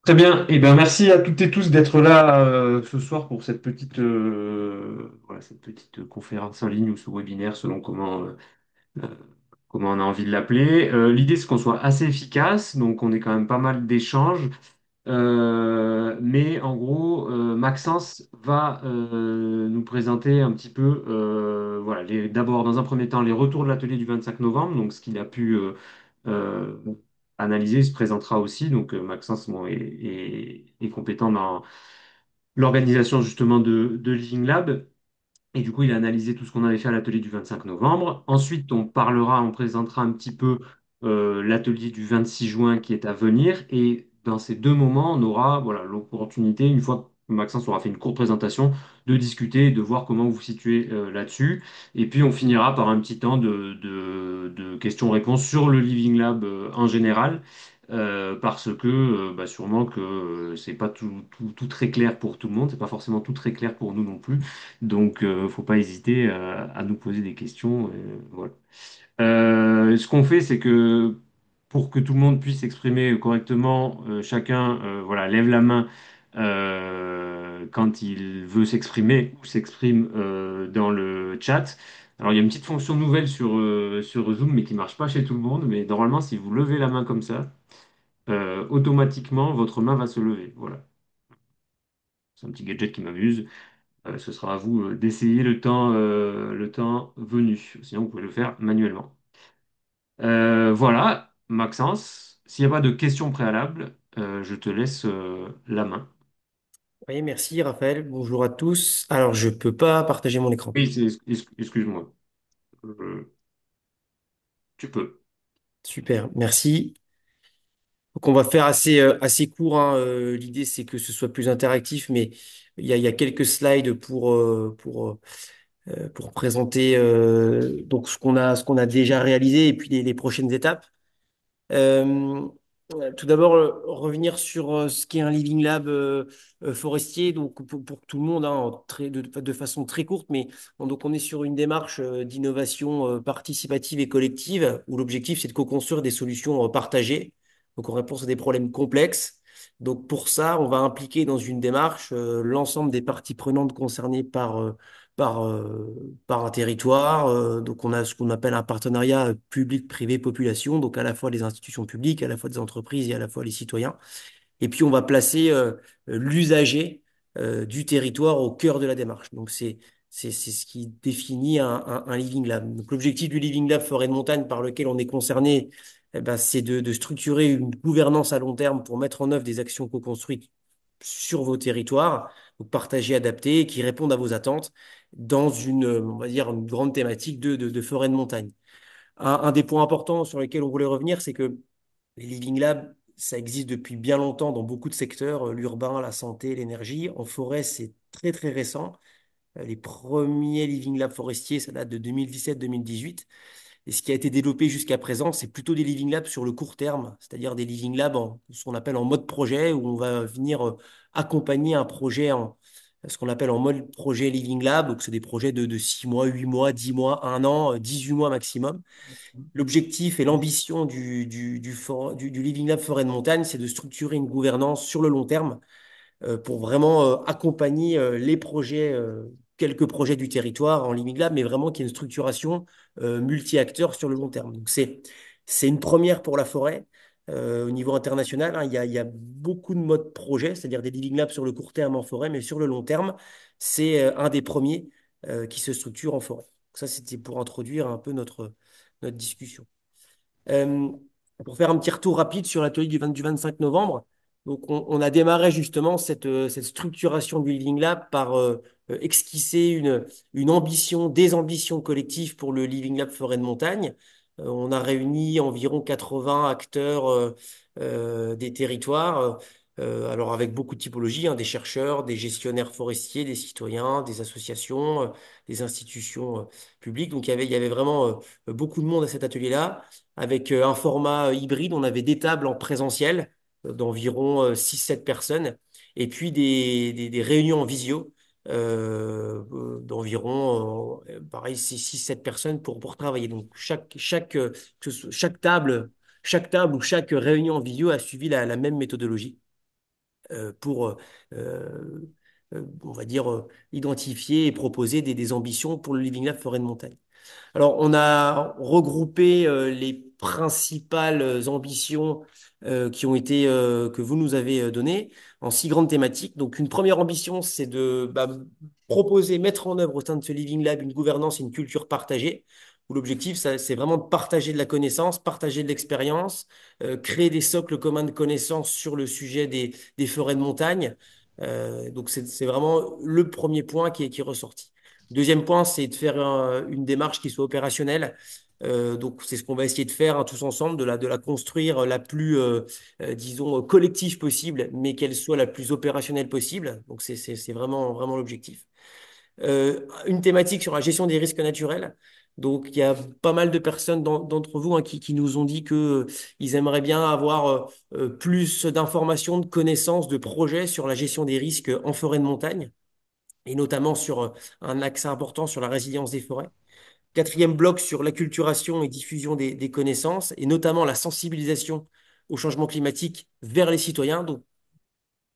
Très bien. Eh ben, merci à toutes et tous d'être là ce soir pour cette petite conférence en ligne ou ce webinaire selon euh, comment on a envie de l'appeler. L'idée, c'est qu'on soit assez efficace, donc on ait quand même pas mal d'échanges. Mais en gros, Maxence va nous présenter un petit peu, d'abord dans un premier temps les retours de l'atelier du 25 novembre, donc ce qu'il a pu euh, analyser, il se présentera aussi. Donc Maxence bon, est compétent dans l'organisation justement de Living Lab. Et du coup, il a analysé tout ce qu'on avait fait à l'atelier du 25 novembre. Ensuite, on présentera un petit peu l'atelier du 26 juin qui est à venir. Et dans ces deux moments, on aura voilà, l'opportunité, une fois que Maxence aura fait une courte présentation, de discuter et de voir comment vous vous situez là-dessus. Et puis, on finira par un petit temps de questions-réponses sur le Living Lab en général. Parce que sûrement que c'est pas tout très clair pour tout le monde, c'est pas forcément tout très clair pour nous non plus. Donc, faut pas hésiter à nous poser des questions. Voilà. Ce qu'on fait, c'est que pour que tout le monde puisse s'exprimer correctement, chacun voilà, lève la main quand il veut s'exprimer ou s'exprime dans le chat. Alors, il y a une petite fonction nouvelle sur Zoom, mais qui marche pas chez tout le monde. Mais normalement, si vous levez la main comme ça, automatiquement, votre main va se lever. Voilà. C'est un petit gadget qui m'amuse. Ce sera à vous d'essayer le temps venu. Sinon, vous pouvez le faire manuellement. Voilà, Maxence, s'il n'y a pas de questions préalables, je te laisse la main. Oui, merci Raphaël. Bonjour à tous. Alors, je peux pas partager mon écran. Oui, excuse-moi. Euh, tu peux. Super, merci. Donc, on va faire assez court, hein. L'idée, c'est que ce soit plus interactif, mais il y a quelques slides pour présenter donc ce qu'on a déjà réalisé et puis les prochaines étapes. Euh, Tout d'abord, revenir sur ce qu'est un Living Lab forestier, donc pour tout le monde, hein, de façon très courte, mais donc on est sur une démarche d'innovation participative et collective, où l'objectif c'est de co-construire des solutions partagées, donc en réponse à des problèmes complexes. Donc pour ça, on va impliquer dans une démarche l'ensemble des parties prenantes concernées par, par un territoire. Donc, on a ce qu'on appelle un partenariat public-privé-population, donc à la fois les institutions publiques, à la fois des entreprises et à la fois les citoyens. Et puis, on va placer l'usager du territoire au cœur de la démarche. Donc, c'est ce qui définit un Living Lab. Donc, l'objectif du Living Lab forêt de montagne par lequel on est concerné, eh ben, c'est de structurer une gouvernance à long terme pour mettre en œuvre des actions co-construites sur vos territoires, donc partagées, adaptées, qui répondent à vos attentes dans on va dire, une grande thématique de forêt de montagne. Un des points importants sur lesquels on voulait revenir, c'est que les Living Labs, ça existe depuis bien longtemps dans beaucoup de secteurs, l'urbain, la santé, l'énergie. En forêt, c'est très très récent. Les premiers Living Labs forestiers, ça date de 2017-2018. Et ce qui a été développé jusqu'à présent, c'est plutôt des Living Labs sur le court terme, c'est-à-dire des Living Labs ce qu'on appelle en mode projet, où on va venir accompagner un projet ce qu'on appelle en mode projet Living Lab. Donc, c'est des projets de 6 mois, 8 mois, 10 mois, 1 an, 18 mois maximum. L'objectif et l'ambition du Living Lab Forêt de Montagne, c'est de structurer une gouvernance sur le long terme pour vraiment accompagner les projets, quelques projets du territoire en Living Lab, mais vraiment qu'il y ait une structuration multi-acteurs sur le long terme. Donc c'est une première pour la forêt. Au niveau international, hein, il y a beaucoup de modes projet, c'est-à-dire des Living Labs sur le court terme en forêt, mais sur le long terme, c'est un des premiers qui se structure en forêt. Donc ça, c'était pour introduire un peu notre discussion. Euh, pour faire un petit retour rapide sur l'atelier du 25 novembre, donc on a démarré justement cette structuration du Living Lab par esquisser une ambition, des ambitions collectives pour le Living Lab Forêt de Montagne. On a réuni environ 80 acteurs des territoires, alors avec beaucoup de typologies, hein, des chercheurs, des gestionnaires forestiers, des citoyens, des associations, des institutions publiques. Donc il y avait vraiment beaucoup de monde à cet atelier-là avec un format hybride. On avait des tables en présentiel d'environ 6-7 personnes et puis des réunions en visio d'environ, pareil, 6-7 personnes pour travailler. Donc, chaque table ou chaque réunion en visio a suivi la même méthodologie. pour, on va dire, identifier et proposer des ambitions pour le Living Lab Forêt de Montagne. Alors, on a regroupé les principales ambitions qui ont été que vous nous avez données en 6 grandes thématiques. Donc, une première ambition, c'est de proposer, mettre en œuvre au sein de ce Living Lab une gouvernance et une culture partagée. Où l'objectif, c'est vraiment de partager de la connaissance, partager de l'expérience, créer des socles communs de connaissances sur le sujet des forêts de montagne. Donc, c'est vraiment le premier point qui est ressorti. Deuxième point, c'est de faire une démarche qui soit opérationnelle. Donc, c'est ce qu'on va essayer de faire hein, tous ensemble, de la construire la plus, disons, collective possible, mais qu'elle soit la plus opérationnelle possible. Donc, c'est vraiment, vraiment l'objectif. Une thématique sur la gestion des risques naturels. Donc, il y a pas mal de personnes d'entre vous hein, qui nous ont dit que ils aimeraient bien avoir plus d'informations, de connaissances, de projets sur la gestion des risques en forêt de montagne et notamment sur un axe important sur la résilience des forêts. Quatrième bloc sur l'acculturation et diffusion des connaissances, et notamment la sensibilisation au changement climatique vers les citoyens. Donc,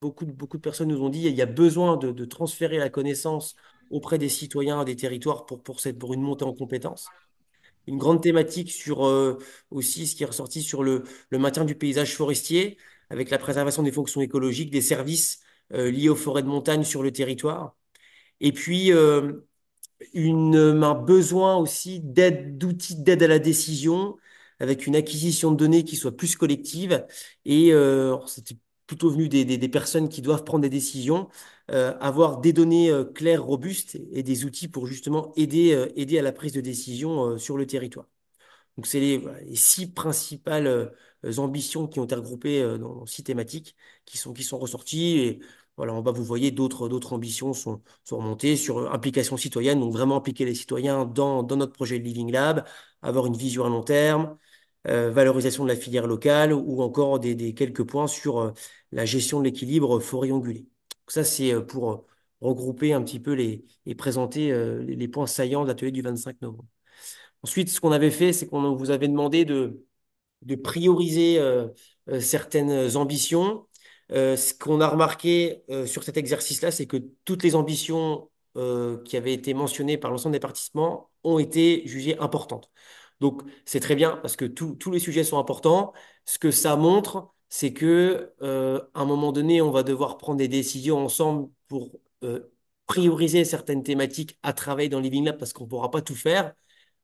beaucoup de personnes nous ont dit qu'il y a besoin de transférer la connaissance auprès des citoyens des territoires pour une montée en compétences. Une grande thématique sur aussi ce qui est ressorti sur le maintien du paysage forestier, avec la préservation des fonctions écologiques, des services liés aux forêts de montagne sur le territoire. Et puis, un besoin aussi d'aide, d'outils d'aide à la décision, avec une acquisition de données qui soit plus collective. Et alors, c'était plutôt venu des personnes qui doivent prendre des décisions, avoir des données claires, robustes et des outils pour justement aider à la prise de décision sur le territoire. Donc, c'est voilà, les 6 principales ambitions qui ont été regroupées dans 6 thématiques qui sont ressorties. Et voilà, en bas, vous voyez d'autres ambitions sont remontées sur implication citoyenne, donc vraiment impliquer les citoyens dans notre projet de Living Lab, avoir une vision à long terme, valorisation de la filière locale ou encore des quelques points sur la gestion de l'équilibre forêt ongulé. Donc ça, c'est pour regrouper un petit peu et présenter les points saillants de l'atelier du 25 novembre. Ensuite, ce qu'on avait fait, c'est qu'on vous avait demandé de prioriser certaines ambitions. Ce qu'on a remarqué sur cet exercice-là, c'est que toutes les ambitions qui avaient été mentionnées par l'ensemble des participants ont été jugées importantes. Donc, c'est très bien parce que tous les sujets sont importants. Ce que ça montre, c'est que à un moment donné, on va devoir prendre des décisions ensemble pour prioriser certaines thématiques à travailler dans Living Lab parce qu'on ne pourra pas tout faire.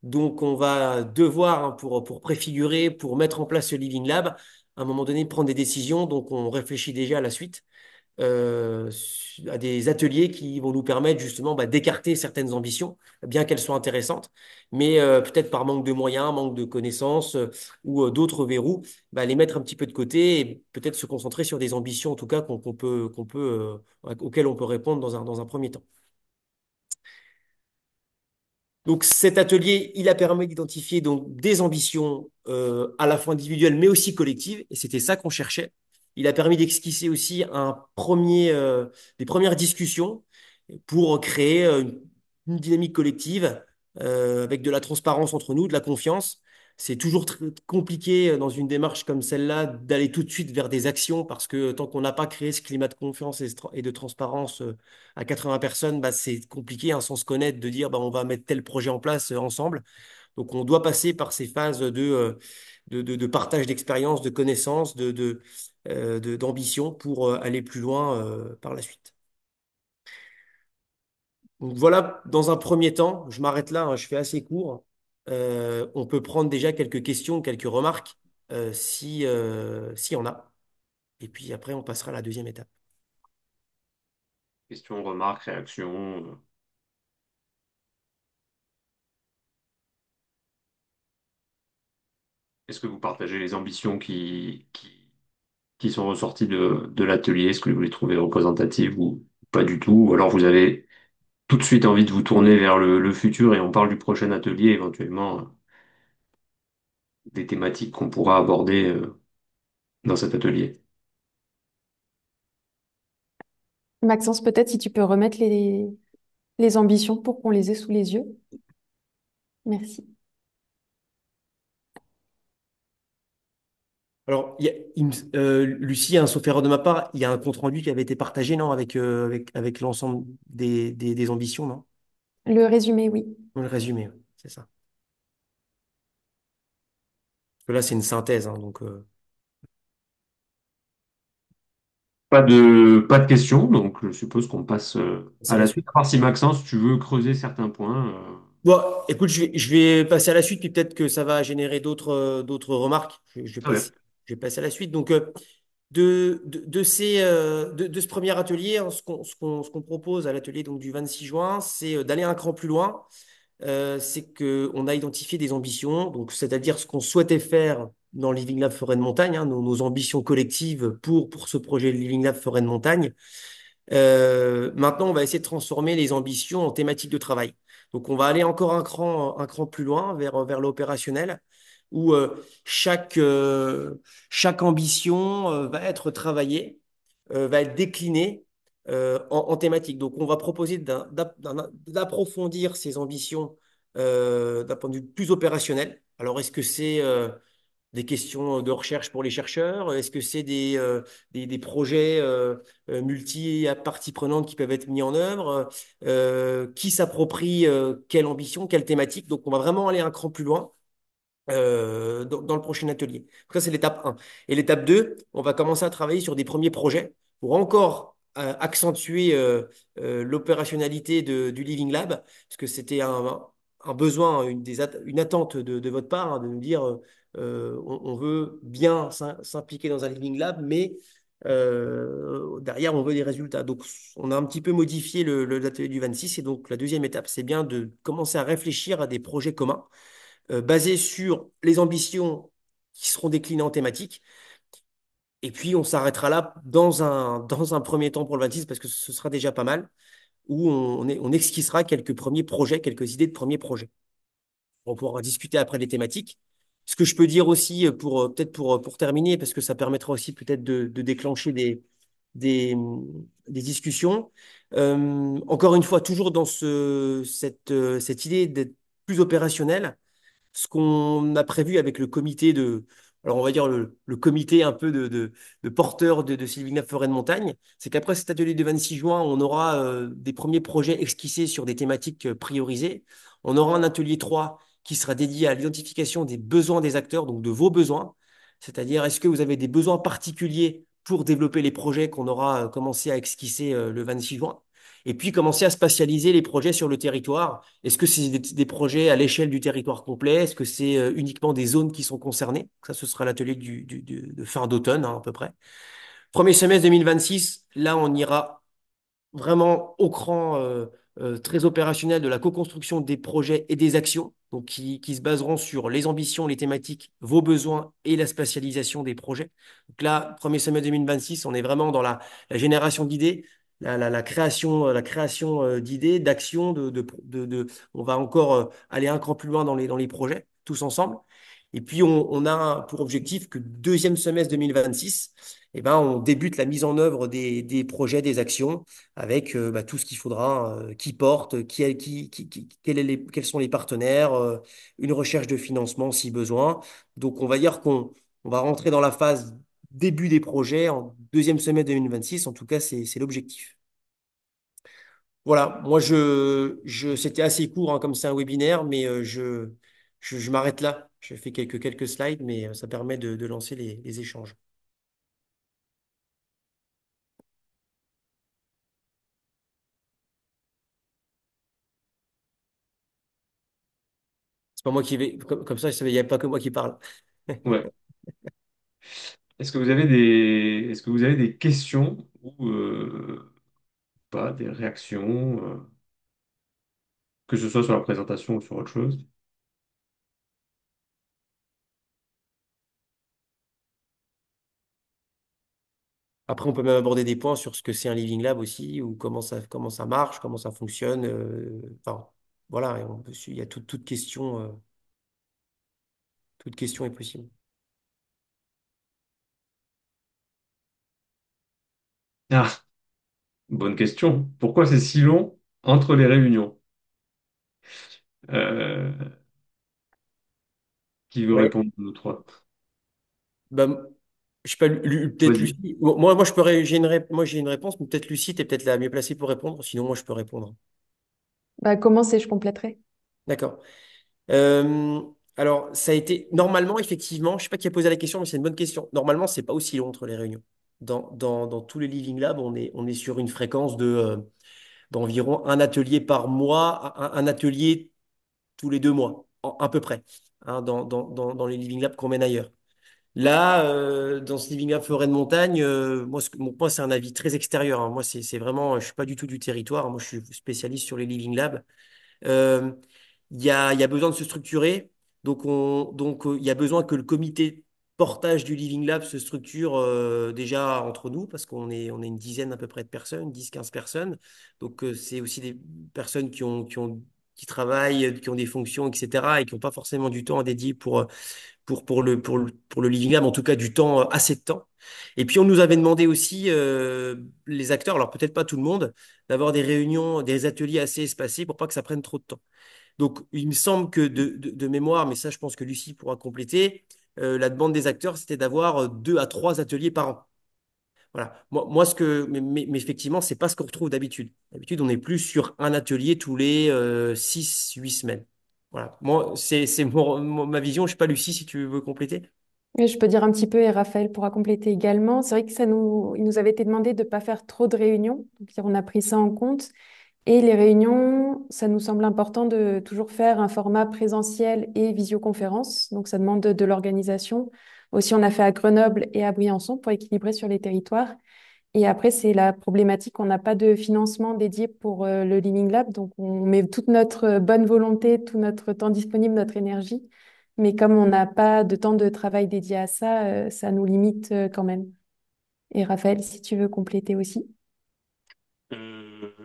Donc, on va devoir, hein, pour préfigurer, pour mettre en place ce Living Lab, à un moment donné, prendre des décisions. Donc, on réfléchit déjà à la suite, à des ateliers qui vont nous permettre justement d'écarter certaines ambitions, bien qu'elles soient intéressantes, mais peut-être par manque de moyens, manque de connaissances ou d'autres verrous, les mettre un petit peu de côté et peut-être se concentrer sur des ambitions, en tout cas, auxquelles on peut répondre dans un premier temps. Donc cet atelier, il a permis d'identifier donc des ambitions à la fois individuelles mais aussi collectives, et c'était ça qu'on cherchait. Il a permis d'esquisser aussi des premières discussions pour créer une dynamique collective avec de la transparence entre nous, de la confiance. C'est toujours très compliqué dans une démarche comme celle-là d'aller tout de suite vers des actions parce que tant qu'on n'a pas créé ce climat de confiance et de transparence à 80 personnes, c'est compliqué hein, sans se connaître de dire on va mettre tel projet en place ensemble. Donc on doit passer par ces phases de partage d'expérience, de connaissances, d'ambition pour aller plus loin par la suite. Donc voilà, dans un premier temps, je m'arrête là, hein, je fais assez court. On peut prendre déjà quelques questions, quelques remarques, si on a. Et puis après, on passera à la deuxième étape. Questions, remarques, réactions. Est-ce que vous partagez les ambitions qui sont ressorties de l'atelier? Est-ce que vous les trouvez représentatives ou pas du tout? Ou alors vous avez tout de suite envie de vous tourner vers le futur et on parle du prochain atelier, éventuellement des thématiques qu'on pourra aborder dans cet atelier. Maxence, peut-être si tu peux remettre les ambitions pour qu'on les ait sous les yeux. Merci. Alors, Lucie, hein, sauf erreur de ma part, il y a un compte-rendu qui avait été partagé, non, avec l'ensemble des ambitions, non? Le résumé, oui. Le résumé, ouais, c'est ça. Parce que là, c'est une synthèse, hein, donc Pas de questions, donc je suppose qu'on passe c'est à la la suite. suite. À part si Maxence, tu veux creuser certains points. Bon, écoute, je vais passer à la suite, puis peut-être que ça va générer d'autres remarques. Très bien. Je vais passer à la suite. Donc, de ce premier atelier, hein, ce qu'on propose à l'atelier donc du 26 juin, c'est d'aller un cran plus loin. C'est qu'on a identifié des ambitions, donc c'est-à-dire ce qu'on souhaitait faire dans Living Lab Forêt de Montagne, hein, nos ambitions collectives pour ce projet Living Lab Forêt de Montagne. Maintenant, on va essayer de transformer les ambitions en thématiques de travail. Donc, on va aller encore un cran plus loin vers l'opérationnel, où chaque ambition va être travaillée, va être déclinée en thématiques. Donc, on va proposer d'approfondir ces ambitions d'un point de vue plus opérationnel. Alors, est-ce que c'est des questions de recherche pour les chercheurs? Est-ce que c'est des projets multi-parties prenantes qui peuvent être mis en œuvre? Qui s'approprie quelle ambition, quelle thématique? Donc, on va vraiment aller un cran plus loin dans le prochain atelier. Donc ça, c'est l'étape 1. Et l'étape 2, on va commencer à travailler sur des premiers projets pour encore accentuer l'opérationnalité du Living Lab, parce que c'était un besoin, une attente de votre part, hein, de nous dire on veut bien s'impliquer dans un Living Lab, mais derrière, on veut des résultats. Donc, on a un petit peu modifié l'atelier du 26. Et donc, la deuxième étape, c'est bien de commencer à réfléchir à des projets communs basé sur les ambitions qui seront déclinées en thématiques. Et puis, on s'arrêtera là dans un premier temps pour le 26, parce que ce sera déjà pas mal, où on esquissera quelques premiers projets, quelques idées de premiers projets. On pourra discuter après des thématiques. Ce que je peux dire aussi, peut-être pour terminer, parce que ça permettra aussi peut-être de déclencher des, des discussions. Encore une fois, toujours dans cette idée d'être plus opérationnel, ce qu'on a prévu avec le comité alors on va dire le comité un peu de porteurs de Sylvina Forêt de Montagne, c'est qu'après cet atelier de 26 juin, on aura des premiers projets esquissés sur des thématiques priorisées. On aura un atelier 3 qui sera dédié à l'identification des besoins des acteurs, donc de vos besoins. C'est-à-dire, est-ce que vous avez des besoins particuliers pour développer les projets qu'on aura commencé à esquisser le 26 juin? Et puis commencer à spatialiser les projets sur le territoire. Est-ce que c'est des projets à l'échelle du territoire complet? Est-ce que c'est uniquement des zones qui sont concernées? Ça, ce sera l'atelier de fin d'automne, hein, à peu près. Premier semestre 2026, là, on ira vraiment au cran très opérationnel de la co-construction des projets et des actions, donc qui se baseront sur les ambitions, les thématiques, vos besoins et la spatialisation des projets. Donc là, premier semestre 2026, on est vraiment dans la génération d'idées, la création d'idées, d'actions, on va encore aller un cran plus loin dans les projets, tous ensemble. Et puis, on a pour objectif que deuxième semestre 2026, eh ben, on débute la mise en œuvre des projets, des actions avec bah, tout ce qu'il faudra, qui porte, quels sont les partenaires, une recherche de financement si besoin. Donc, on va dire qu'on va rentrer dans la phase début des projets en deuxième semestre 2026. En tout cas, c'est l'objectif. Voilà, moi, c'était assez court, hein, comme c'est un webinaire, mais je m'arrête là. Je fais quelques slides, mais ça permet de lancer les échanges. C'est pas moi qui vais, comme ça, il n'y a pas que moi qui parle. Ouais. Est-ce que vous avez des questions ou pas, des réactions, que ce soit sur la présentation ou sur autre chose? Après, on peut même aborder des points sur ce que c'est un Living Lab aussi, ou comment ça marche, comment ça fonctionne. Enfin, voilà, et il y a toute question est possible. Ah, bonne question. Pourquoi c'est si long entre les réunions? Euh, qui veut Ouais. répondre de nous trois? Bah, Je sais pas, peut-être Vas-y. Lucie. Moi, je peux, moi, j'ai une réponse, mais peut-être Lucie, tu es peut-être la mieux placée pour répondre. Sinon, moi, je peux répondre. Bah, commencez, je compléterai. D'accord. Euh, alors, ça a été normalement, effectivement, je sais pas qui a posé la question, mais c'est une bonne question. Normalement, c'est pas aussi long entre les réunions. Dans tous les Living Labs, on est sur une fréquence d'environ un atelier par mois, un atelier tous les 2 mois, à peu près, hein, dans les Living Labs qu'on mène ailleurs. Là, dans ce Living Lab Forêt de Montagne, moi, c'est un avis très extérieur, hein. Moi, c'est vraiment, je suis pas du tout du territoire. Moi, je suis spécialiste sur les Living Labs. Euh, il y a besoin de se structurer. Donc, il y a besoin que le comité portage du Living Lab se structure déjà entre nous, parce qu'on est une dizaine à peu près de personnes, 10 15 personnes. Donc, c'est aussi des personnes qui travaillent, qui ont des fonctions, etc., et qui n'ont pas forcément du temps à dédier pour le Living Lab, en tout cas du temps, assez de temps. Et puis on nous avait demandé aussi, les acteurs, alors peut-être pas tout le monde, d'avoir des réunions, des ateliers assez espacés pour pas que ça prenne trop de temps. Donc il me semble que de mémoire, mais ça je pense que Lucie pourra compléter, la demande des acteurs, c'était d'avoir 2 à 3 ateliers par an. Voilà. Mais effectivement, c'est pas ce qu'on retrouve d'habitude. D'habitude, on est plus sur un atelier tous les 6 8 semaines. Voilà. Moi, c'est ma vision. Je sais pas, Lucie, si tu veux compléter. Et je peux dire un petit peu, et Raphaël pourra compléter également. C'est vrai que il nous avait été demandé de ne pas faire trop de réunions. Donc, on a pris ça en compte. Et les réunions, ça nous semble important de toujours faire un format présentiel et visioconférence. Donc, ça demande de l'organisation. Aussi, on a fait à Grenoble et à Briançon pour équilibrer sur les territoires. Et après, c'est la problématique, on n'a pas de financement dédié pour le Living Lab, donc on met toute notre bonne volonté, tout notre temps disponible, notre énergie. Mais comme on n'a pas de temps de travail dédié à ça, ça nous limite quand même. Et Raphaël, si tu veux compléter aussi.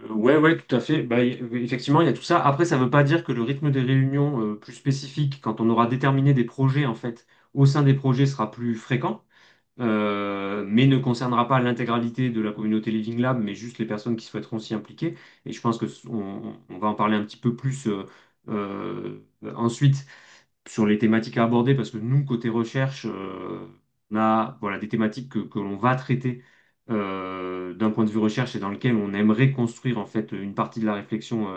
Ouais, ouais, tout à fait. Bah, effectivement, il y a tout ça. Après, ça ne veut pas dire que le rythme des réunions plus spécifiques, quand on aura déterminé des projets, en fait, au sein des projets, sera plus fréquent, mais ne concernera pas l'intégralité de la communauté Living Lab, mais juste les personnes qui souhaiteront s'y impliquer. Et je pense que on va en parler un petit peu plus ensuite sur les thématiques à aborder, parce que nous, côté recherche, on a voilà, des thématiques que l'on va traiter d'un point de vue recherche et dans lequel on aimerait construire en fait une partie de la réflexion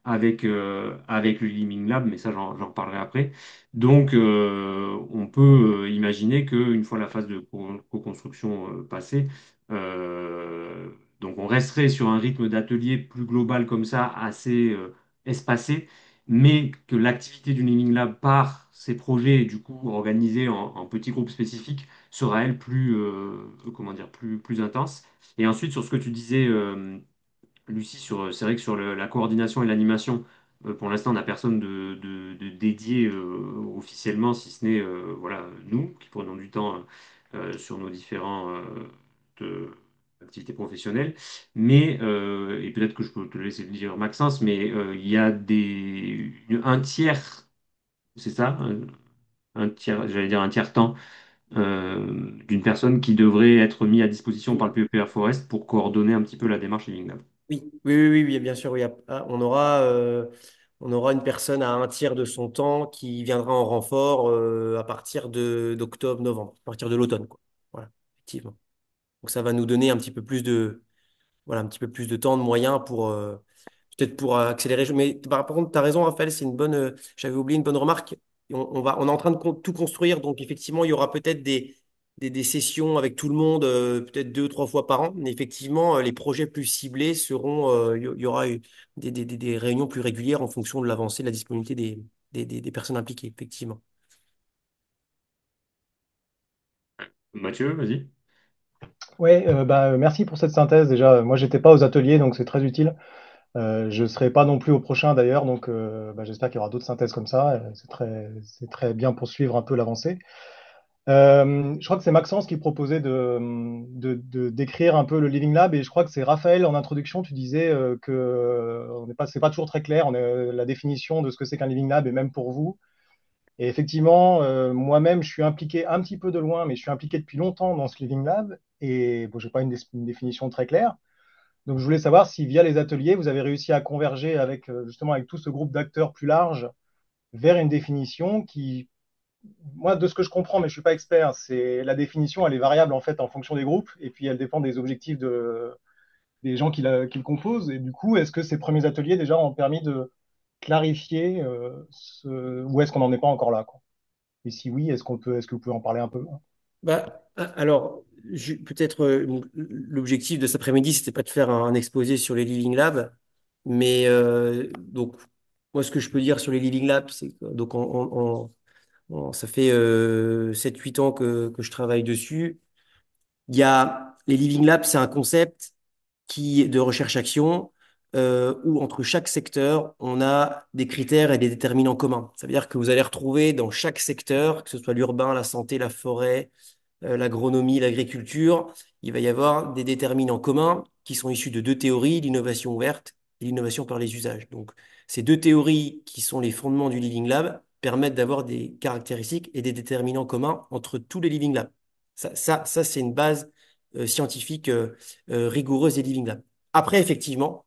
avec le Living Lab, mais ça j'en reparlerai après. Donc on peut imaginer qu'une fois la phase de co-construction passée, euh, donc on resterait sur un rythme d'atelier plus global comme ça, assez espacé, mais que l'activité du Living Lab par ces projets, du coup organisés en petits groupes spécifiques, sera elle plus, comment dire, plus intense. Et ensuite, sur ce que tu disais, Lucie, c'est vrai que sur la coordination et l'animation, pour l'instant, on n'a personne de dédié officiellement, si ce n'est voilà, nous, qui prenons du temps sur nos différents de- activités professionnelles. Mais, et peut-être que je peux te laisser le dire, Maxence, mais il y a un tiers, c'est ça, un tiers, j'allais dire un tiers-temps d'une personne qui devrait être mis à disposition par le PEPR Forest pour coordonner un petit peu la démarche Living Lab. Oui, oui, oui, oui, oui, bien sûr. Oui. On aura une personne à un tiers de son temps qui viendra en renfort à partir d'octobre, novembre, à partir de l'automne, quoi. Voilà, effectivement. Donc ça va nous donner un petit peu plus voilà, un petit peu plus de temps, de moyens pour peut-être pour accélérer. Mais par contre, tu as raison, Raphaël, c'est une bonne. J'avais oublié une bonne remarque. On est en train de tout construire, donc effectivement, il y aura peut-être des sessions avec tout le monde, peut-être 2 3 fois par an. Mais effectivement, les projets plus ciblés seront. Il y aura des réunions plus régulières en fonction de l'avancée, de la disponibilité des personnes impliquées, effectivement. Mathieu, vas-y. Oui, merci pour cette synthèse. Déjà, moi, j'étais pas aux ateliers, donc c'est très utile. Je serai pas non plus au prochain d'ailleurs, donc j'espère qu'il y aura d'autres synthèses comme ça. C'est très bien pour suivre un peu l'avancée. Je crois que c'est Maxence qui proposait de décrire un peu le Living Lab, et je crois que c'est Raphaël en introduction. Tu disais que c'est pas toujours très clair, la définition de ce que c'est qu'un Living Lab, et même pour vous. Et effectivement, moi-même, je suis impliqué un petit peu de loin, mais je suis impliqué depuis longtemps dans ce Living Lab. Et bon, j'ai pas une définition très claire. Donc, je voulais savoir si via les ateliers, vous avez réussi à converger avec justement avec tout ce groupe d'acteurs plus large vers une définition qui moi, de ce que je comprends, mais je suis pas expert, c'est la définition, elle est variable en fait en fonction des groupes, et puis elle dépend des objectifs des gens qui le composent. Et du coup, est-ce que ces premiers ateliers déjà ont permis de clarifier où est-ce qu'on n'en est pas encore là, quoi. Et si oui, est-ce que vous pouvez en parler un peu? Alors, peut-être l'objectif de cet après-midi, c'était pas de faire un exposé sur les Living Labs, mais donc moi, ce que je peux dire sur les Living Labs, c'est que donc ça fait 7-8 ans que je travaille dessus. Il y a les Living Labs, c'est un concept de recherche-action où entre chaque secteur, on a des critères et des déterminants communs. Ça veut dire que vous allez retrouver dans chaque secteur, que ce soit l'urbain, la santé, la forêt, l'agronomie, l'agriculture, il va y avoir des déterminants communs qui sont issus de deux théories, l'innovation ouverte et l'innovation par les usages. Donc, ces deux théories qui sont les fondements du Living Lab permettent d'avoir des caractéristiques et des déterminants communs entre tous les Living Labs. Ça c'est une base scientifique rigoureuse des Living Labs. Après, effectivement,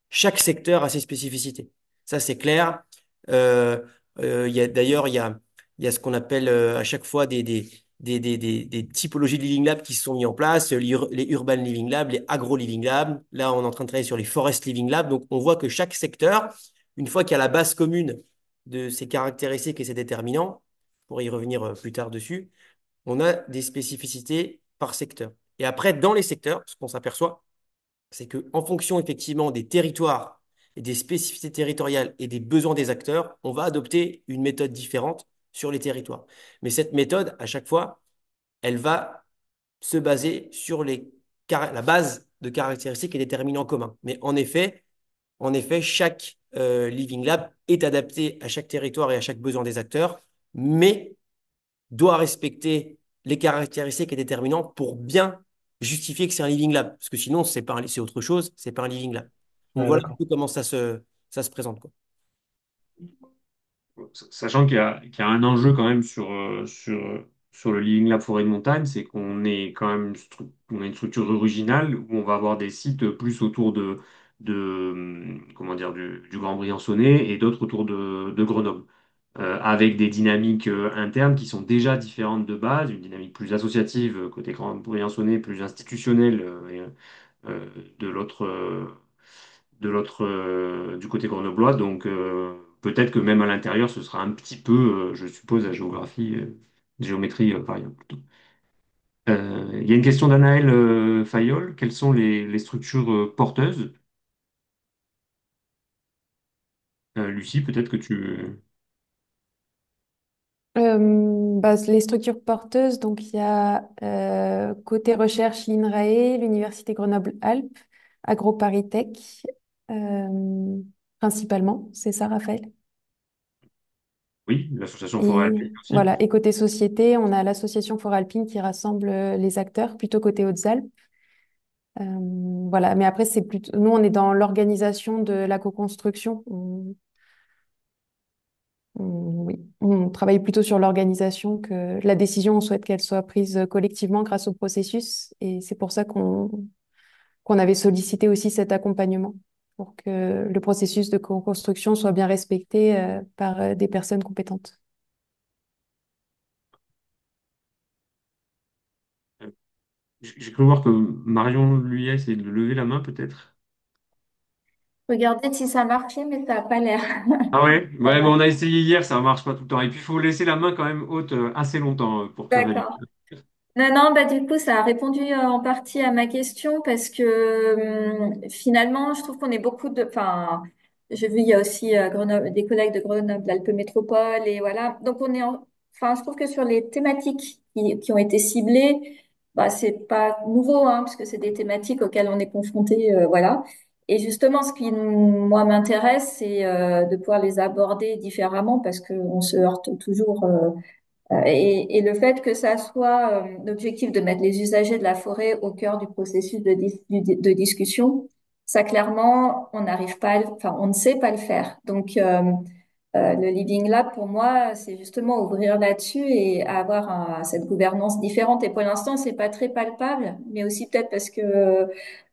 chaque secteur a ses spécificités. Ça, c'est clair. Euh, D'ailleurs, il y a ce qu'on appelle à chaque fois des typologies de Living Lab qui se sont mis en place, les Urban Living Lab, les Agro Living Lab. Là, on est en train de travailler sur les Forest Living Lab. Donc, on voit que chaque secteur, une fois qu'il y a la base commune de ses caractéristiques et ses déterminants, pour y revenir plus tard dessus, on a des spécificités par secteur. Et après, dans les secteurs, ce qu'on s'aperçoit, c'est que en fonction effectivement des territoires et des spécificités territoriales et des besoins des acteurs, on va adopter une méthode différente sur les territoires. Mais cette méthode, à chaque fois, elle va se baser sur la base de caractéristiques et déterminants communs. Mais en effet, chaque Living Lab est adapté à chaque territoire et à chaque besoin des acteurs, mais doit respecter les caractéristiques et déterminants pour bien justifier que c'est un living lab. Parce que sinon, c'est autre chose, c'est pas un living lab. Donc Ouais, voilà un d'accord. peu comment ça se présente, quoi. Sachant qu'il y a un enjeu quand même sur le Living Lab Forêt de Montagne, c'est qu'on est quand même on a une structure originale où on va avoir des sites plus autour comment dire, du Grand Briançonnais et d'autres autour de Grenoble, avec des dynamiques internes qui sont déjà différentes de base, une dynamique plus associative côté Grand Briançonnais, plus institutionnelle euh, de l'autre du côté grenoblois. Donc peut-être que même à l'intérieur, ce sera un petit peu, je suppose, la géométrie variable plutôt. Il y a une question d'Anaël Fayolle. Quelles sont les structures porteuses? Lucie, peut-être que tu... Les structures porteuses, donc il y a côté recherche l'INRAE, l'Université Grenoble-Alpes, AgroParisTech, euh, principalement, c'est ça, Raphaël? Oui, l'association Forêt Et Alpine aussi. voilà, et côté société, on a l'association Forêt Alpine qui rassemble les acteurs, plutôt côté Hautes-Alpes. Voilà, mais après, c'est plutôt... Nous, on est dans l'organisation de la co-construction. Oui, on travaille plutôt sur l'organisation que la décision, on souhaite qu'elle soit prise collectivement grâce au processus. Et c'est pour ça qu'on avait sollicité aussi cet accompagnement pour que le processus de co-construction soit bien respecté par des personnes compétentes. J'ai cru voir que Marion lui a essayé de lever la main, peut-être. Regardez si ça marchait, mais ça n'a pas l'air. Ah ouais? Ouais, mais on a essayé hier, ça marche pas tout le temps. Et puis, il faut laisser la main quand même haute assez longtemps pour que ça valide. D'accord. Non, non, bah du coup, ça a répondu en partie à ma question parce que finalement, je trouve qu'on est beaucoup de. Enfin, j'ai vu, il y a aussi des collègues de Grenoble-Alpes Métropole et voilà. Donc, enfin, je trouve que sur les thématiques qui ont été ciblées, bah, c'est pas nouveau, hein, puisque c'est des thématiques auxquelles on est confronté, voilà. Et justement, ce qui, moi, m'intéresse, c'est de pouvoir les aborder différemment parce qu'on se heurte toujours. Et le fait que ça soit l'objectif de mettre les usagers de la forêt au cœur du processus de discussion, ça clairement, on n'arrive pas, enfin, on ne sait pas le faire. Donc, le Living Lab, pour moi, c'est justement ouvrir là-dessus et avoir cette gouvernance différente. Et pour l'instant, c'est pas très palpable, mais aussi peut-être parce que,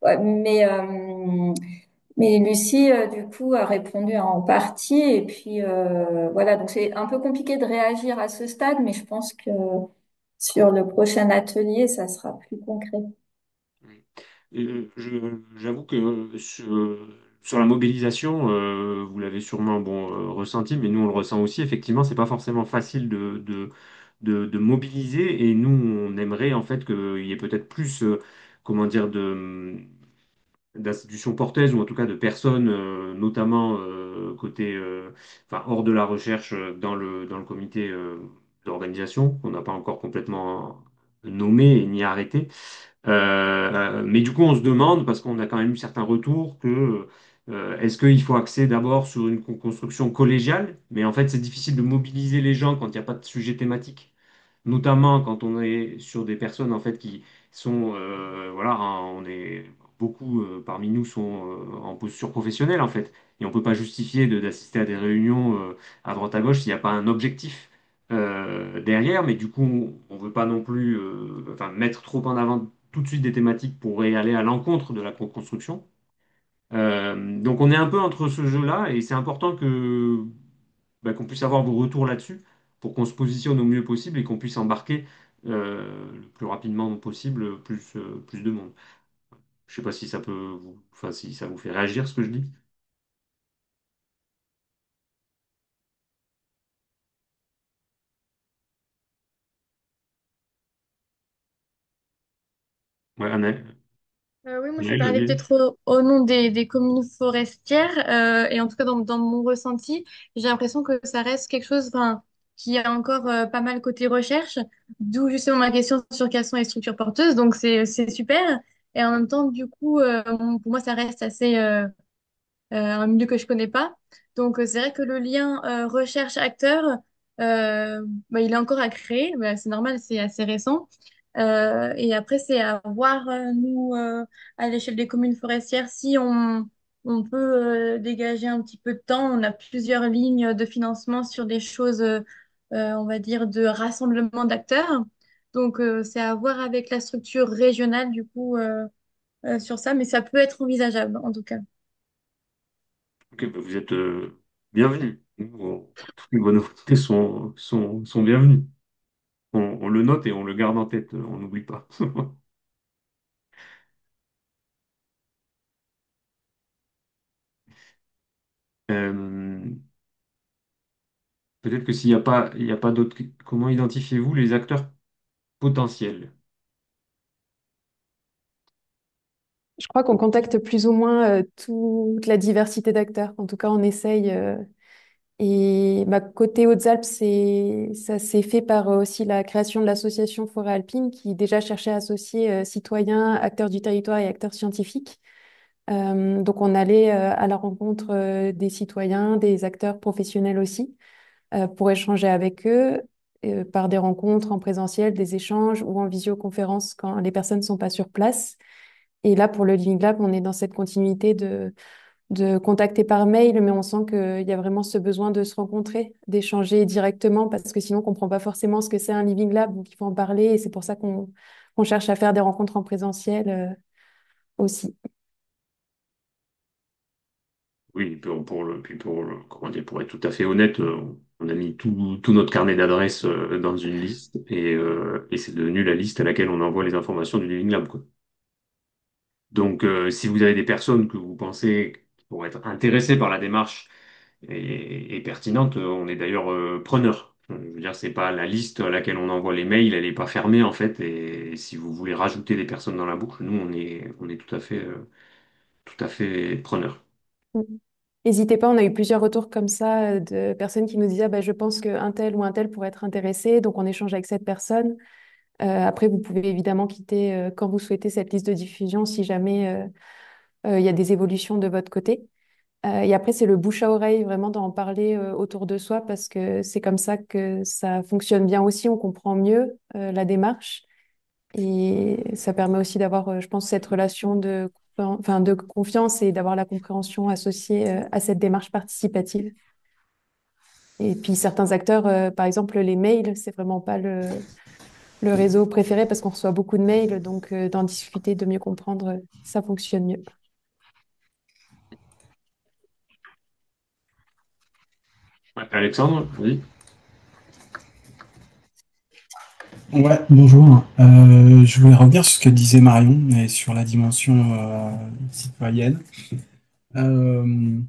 ouais, mais Mais Lucie, du coup, a répondu en partie. Et puis, voilà, donc c'est un peu compliqué de réagir à ce stade, mais je pense que sur le prochain atelier, ça sera plus concret. J'avoue que sur la mobilisation, vous l'avez sûrement ressenti, mais nous on le ressent aussi. Effectivement, c'est pas forcément facile de mobiliser, et nous on aimerait en fait qu'il y ait peut-être plus, comment dire, d'institutions porteuses, ou en tout cas de personnes, notamment côté, enfin hors de la recherche, dans le comité d'organisation, qu'on n'a pas encore complètement nommé ni arrêté. Mais du coup, on se demande, parce qu'on a quand même eu certains retours, que est-ce qu'il faut axer d'abord sur une construction collégiale? Mais en fait, c'est difficile de mobiliser les gens quand il n'y a pas de sujet thématique, notamment quand on est sur des personnes en fait qui sont, voilà, hein, on est beaucoup parmi nous sont en posture professionnelle en fait, et on peut pas justifier d'assister à des réunions à droite à gauche s'il n'y a pas un objectif derrière. Mais du coup, on veut pas non plus, enfin, mettre trop en avant tout de suite des thématiques pour aller à l'encontre de la co-construction. Donc on est un peu entre ce jeu-là, et c'est important qu'on puisse avoir vos retours là-dessus pour qu'on se positionne au mieux possible et qu'on puisse embarquer le plus rapidement possible plus de monde. Je sais pas si ça peut enfin si ça vous fait réagir ce que je dis. Ouais, Oui, moi je vais Anaël, parler vas-y. peut-être au nom des communes forestières et en tout cas dans mon ressenti, j'ai l'impression que ça reste quelque chose enfin, qui a encore pas mal côté recherche, d'où justement ma question sur quelles sont les structures porteuses, donc c'est super. Et en même temps, du coup, pour moi, ça reste assez un milieu que je connais pas. Donc, c'est vrai que le lien recherche-acteur, bah, il est encore à créer. Bah, c'est normal, c'est assez récent. Et après, c'est à voir, nous, à l'échelle des communes forestières, si on peut dégager un petit peu de temps. On a plusieurs lignes de financement sur des choses, on va dire, de rassemblement d'acteurs. Donc, c'est à voir avec la structure régionale, du coup, sur ça. Mais ça peut être envisageable, en tout cas. Ok, bah, vous êtes bienvenus. Toutes les bonnes volontés sont bienvenues. On le note et on le garde en tête, on n'oublie pas. Euh, Peut-être que s'il n'y a pas, il y a pas d'autres. Comment identifiez-vous les acteurs potentiels? Je crois qu'on contacte plus ou moins toute la diversité d'acteurs. En tout cas, on essaye. Et bah, côté Hautes-Alpes, ça s'est fait par aussi la création de l'association Forêt Alpine qui déjà cherchait à associer citoyens, acteurs du territoire et acteurs scientifiques. Donc on allait à la rencontre des citoyens, des acteurs professionnels aussi, pour échanger avec eux par des rencontres en présentiel, des échanges ou en visioconférence quand les personnes ne sont pas sur place. Et là, pour le Living Lab, on est dans cette continuité de contacter par mail, mais on sent qu'il y a vraiment ce besoin de se rencontrer, d'échanger directement, parce que sinon, on comprend pas forcément ce que c'est un Living Lab, donc il faut en parler, et c'est pour ça qu'on cherche à faire des rencontres en présentiel aussi. Oui, comment dire, pour être tout à fait honnête, on a mis tout notre carnet d'adresses dans une liste, et c'est devenu la liste à laquelle on envoie les informations du Living Lab, quoi. Donc, si vous avez des personnes que vous pensez qui pourraient être intéressées par la démarche et pertinente, on est d'ailleurs preneur. Je veux dire, c'est pas la liste à laquelle on envoie les mails, elle n'est pas fermée en fait. Et si vous voulez rajouter des personnes dans la boucle, nous, on est tout à fait preneur. Mm. N'hésitez pas, on a eu plusieurs retours comme ça de personnes qui nous disaient ah, bah, je pense qu'un tel ou un tel pourrait être intéressé, donc on échange avec cette personne. Après, vous pouvez évidemment quitter quand vous souhaitez cette liste de diffusion si jamais il y a des évolutions de votre côté. Et après, c'est le bouche à oreille, vraiment d'en parler autour de soi parce que c'est comme ça que ça fonctionne bien aussi, on comprend mieux la démarche et ça permet aussi d'avoir, je pense, cette relation enfin, de confiance et d'avoir la compréhension associée à cette démarche participative. Et puis certains acteurs, par exemple, les mails, c'est vraiment pas le réseau préféré parce qu'on reçoit beaucoup de mails, donc d'en discuter, de mieux comprendre, ça fonctionne mieux. Ouais, Alexandre, oui. Ouais, bonjour. Je voulais revenir sur ce que disait Marion et sur la dimension citoyenne. Euh,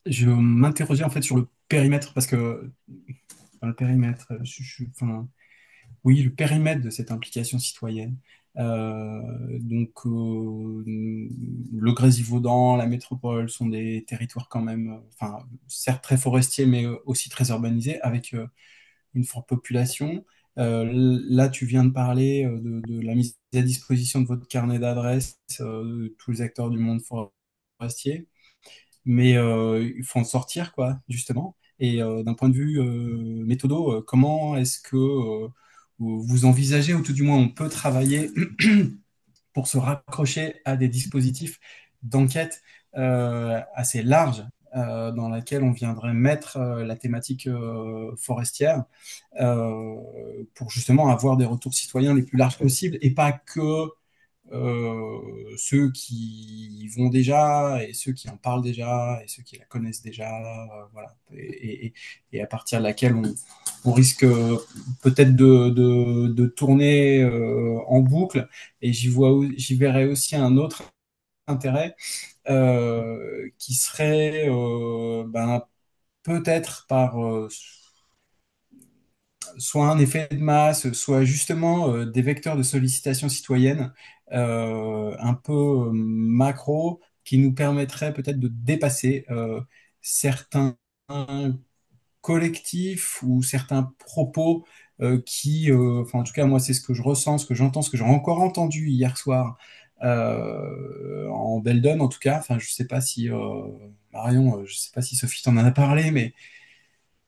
je m'interrogeais en fait sur le périmètre parce que enfin, le périmètre, enfin, oui, le périmètre de cette implication citoyenne. Le Grésivaudan, la métropole sont des territoires quand même, enfin, certes très forestiers, mais aussi très urbanisés, avec une forte population. Là, tu viens de parler de la mise à disposition de votre carnet d'adresses de tous les acteurs du monde forestier, mais il faut en sortir, quoi, justement. Et d'un point de vue méthodo, comment est-ce que vous envisagez, ou tout du moins on peut travailler pour se raccrocher à des dispositifs d'enquête assez larges dans laquelle on viendrait mettre la thématique forestière pour justement avoir des retours citoyens les plus larges possibles et pas que ceux qui y vont déjà et ceux qui en parlent déjà et ceux qui la connaissent déjà, voilà. Et à partir de laquelle on risque peut-être de tourner en boucle. Et j'y verrais aussi un autre intérêt qui serait ben, peut-être par soit un effet de masse, soit justement des vecteurs de sollicitation citoyenne un peu macro qui nous permettraient peut-être de dépasser certains collectifs ou certains propos enfin en tout cas moi c'est ce que je ressens, ce que j'entends, ce que j'ai encore entendu hier soir en Beldon en tout cas, enfin je sais pas si Marion, je sais pas si Sophie t'en en a parlé, mais